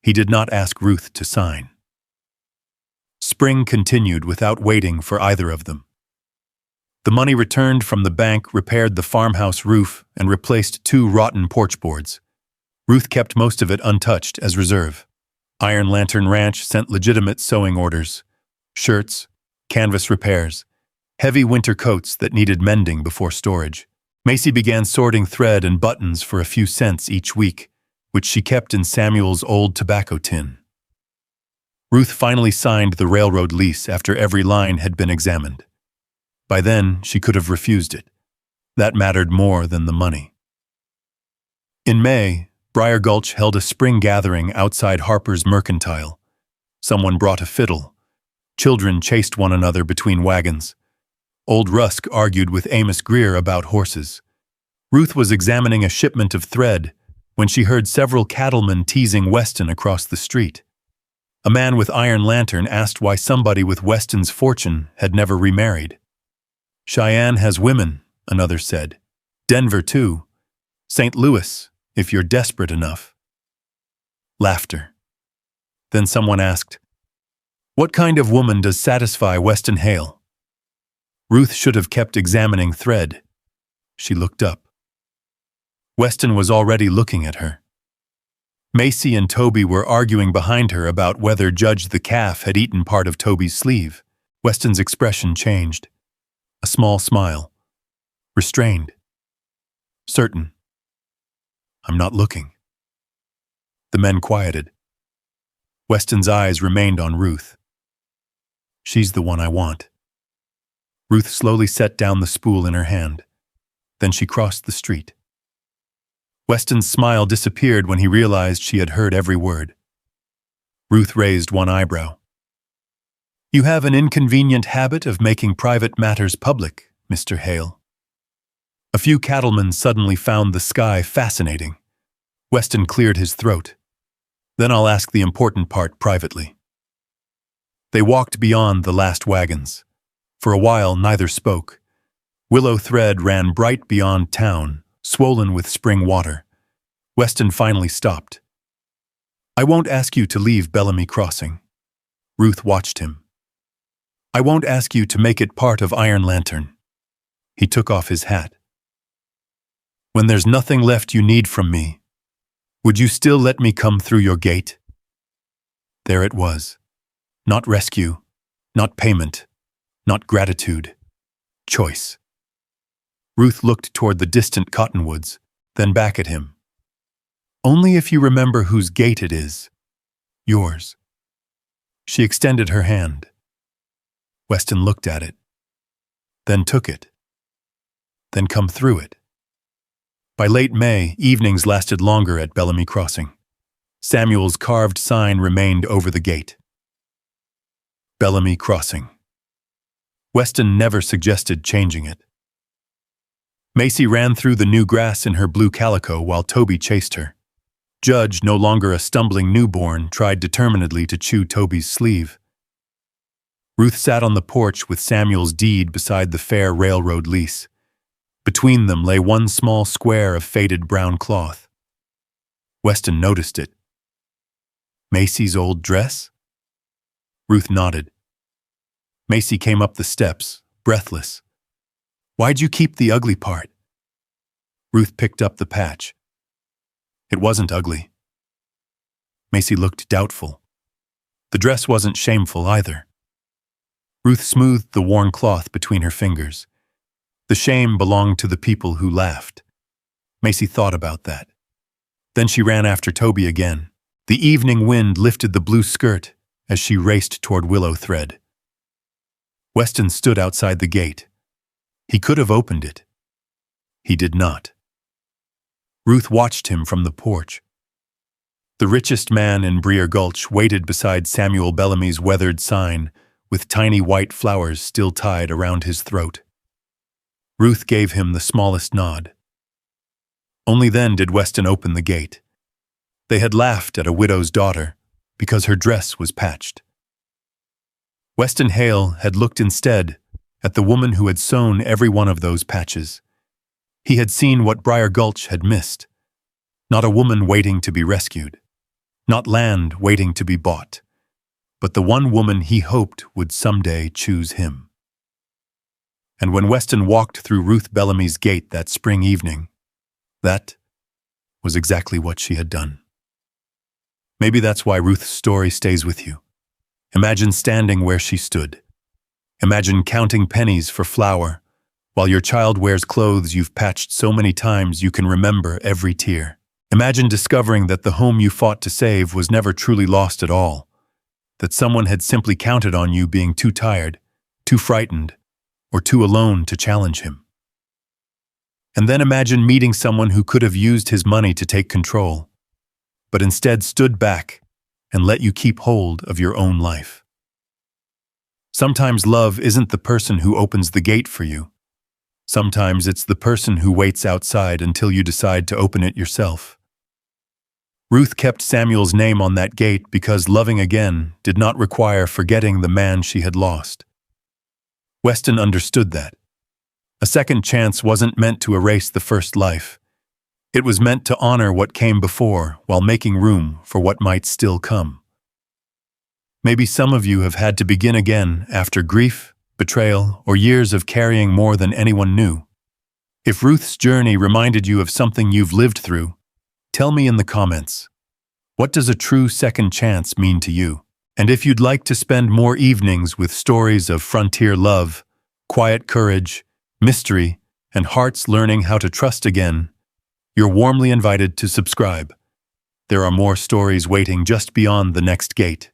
He did not ask Ruth to sign. Spring continued without waiting for either of them. The money returned from the bank repaired the farmhouse roof and replaced 2 rotten porch boards. Ruth kept most of it untouched as reserve. Iron Lantern Ranch sent legitimate sewing orders, shirts, canvas repairs, heavy winter coats that needed mending before storage. Macy began sorting thread and buttons for a few cents each week, which she kept in Samuel's old tobacco tin. Ruth finally signed the railroad lease after every line had been examined. By then, she could have refused it. That mattered more than the money. In May, Brier Gulch held a spring gathering outside Harper's Mercantile. Someone brought a fiddle. Children chased one another between wagons. Old Rusk argued with Amos Grier about horses. Ruth was examining a shipment of thread when she heard several cattlemen teasing Weston across the street. A man with iron lantern asked why somebody with Weston's fortune had never remarried. Cheyenne has women, another said. Denver, too. St. Louis, if you're desperate enough. Laughter. Then someone asked, what kind of woman does satisfy Weston Hail? Ruth should have kept examining thread. She looked up. Weston was already looking at her. Macy and Toby were arguing behind her about whether Judge the calf had eaten part of Toby's sleeve. Weston's expression changed. A small smile. Restrained. Certain. I'm not looking. The men quieted. Weston's eyes remained on Ruth. She's the one I want. Ruth slowly set down the spool in her hand. Then she crossed the street. Weston's smile disappeared when he realized she had heard every word. Ruth raised one eyebrow. You have an inconvenient habit of making private matters public, Mr. Hale. A few cattlemen suddenly found the sky fascinating. Weston cleared his throat. Then I'll ask the important part privately. They walked beyond the last wagons. For a while, neither spoke. Willow thread ran bright beyond town, swollen with spring water. Weston finally stopped. I won't ask you to leave Bellamy Crossing. Ruth watched him. I won't ask you to make it part of Iron Lantern. He took off his hat. When there's nothing left you need from me, would you still let me come through your gate? There it was. Not rescue, not payment, not gratitude. Choice. Ruth looked toward the distant cottonwoods, then back at him. Only if you remember whose gate it is. Yours. She extended her hand. Weston looked at it, then took it, then come through it. By late May, evenings lasted longer at Bellamy Crossing. Samuel's carved sign remained over the gate. Bellamy Crossing. Weston never suggested changing it. Macy ran through the new grass in her blue calico while Toby chased her. Judge, no longer a stumbling newborn, tried determinedly to chew Toby's sleeve. Ruth sat on the porch with Samuel's deed beside the fair railroad lease. Between them lay one small square of faded brown cloth. Weston noticed it. Macy's old dress? Ruth nodded. Macy came up the steps, breathless. Why'd you keep the ugly part? Ruth picked up the patch. It wasn't ugly. Macy looked doubtful. The dress wasn't shameful either. Ruth smoothed the worn cloth between her fingers. The shame belonged to the people who laughed. Macy thought about that. Then she ran after Toby again. The evening wind lifted the blue skirt as she raced toward Willow Thread. Weston stood outside the gate. He could have opened it. He did not. Ruth watched him from the porch. The richest man in Brier Gulch waited beside Samuel Bellamy's weathered sign, with tiny white flowers still tied around his throat. Ruth gave him the smallest nod. Only then did Weston open the gate. They had laughed at a widow's daughter because her dress was patched. Weston Hail had looked instead at the woman who had sewn every one of those patches. He had seen what Brier Gulch had missed. Not a woman waiting to be rescued. Not land waiting to be bought. But the one woman he hoped would someday choose him. And when Weston walked through Ruth Bellamy's gate that spring evening, that was exactly what she had done. Maybe that's why Ruth's story stays with you. Imagine standing where she stood. Imagine counting pennies for flour, while your child wears clothes you've patched so many times you can remember every tear. Imagine discovering that the home you fought to save was never truly lost at all, that someone had simply counted on you being too tired, too frightened, or too alone to challenge him. And then imagine meeting someone who could have used his money to take control, but instead stood back and let you keep hold of your own life. Sometimes love isn't the person who opens the gate for you. Sometimes it's the person who waits outside until you decide to open it yourself. Ruth kept Samuel's name on that gate because loving again did not require forgetting the man she had lost. Weston understood that. A second chance wasn't meant to erase the first life. It was meant to honor what came before while making room for what might still come. Maybe some of you have had to begin again after grief, betrayal, or years of carrying more than anyone knew. If Ruth's journey reminded you of something you've lived through, tell me in the comments. What does a true second chance mean to you? And if you'd like to spend more evenings with stories of frontier love, quiet courage, mystery, and hearts learning how to trust again, you're warmly invited to subscribe. There are more stories waiting just beyond the next gate.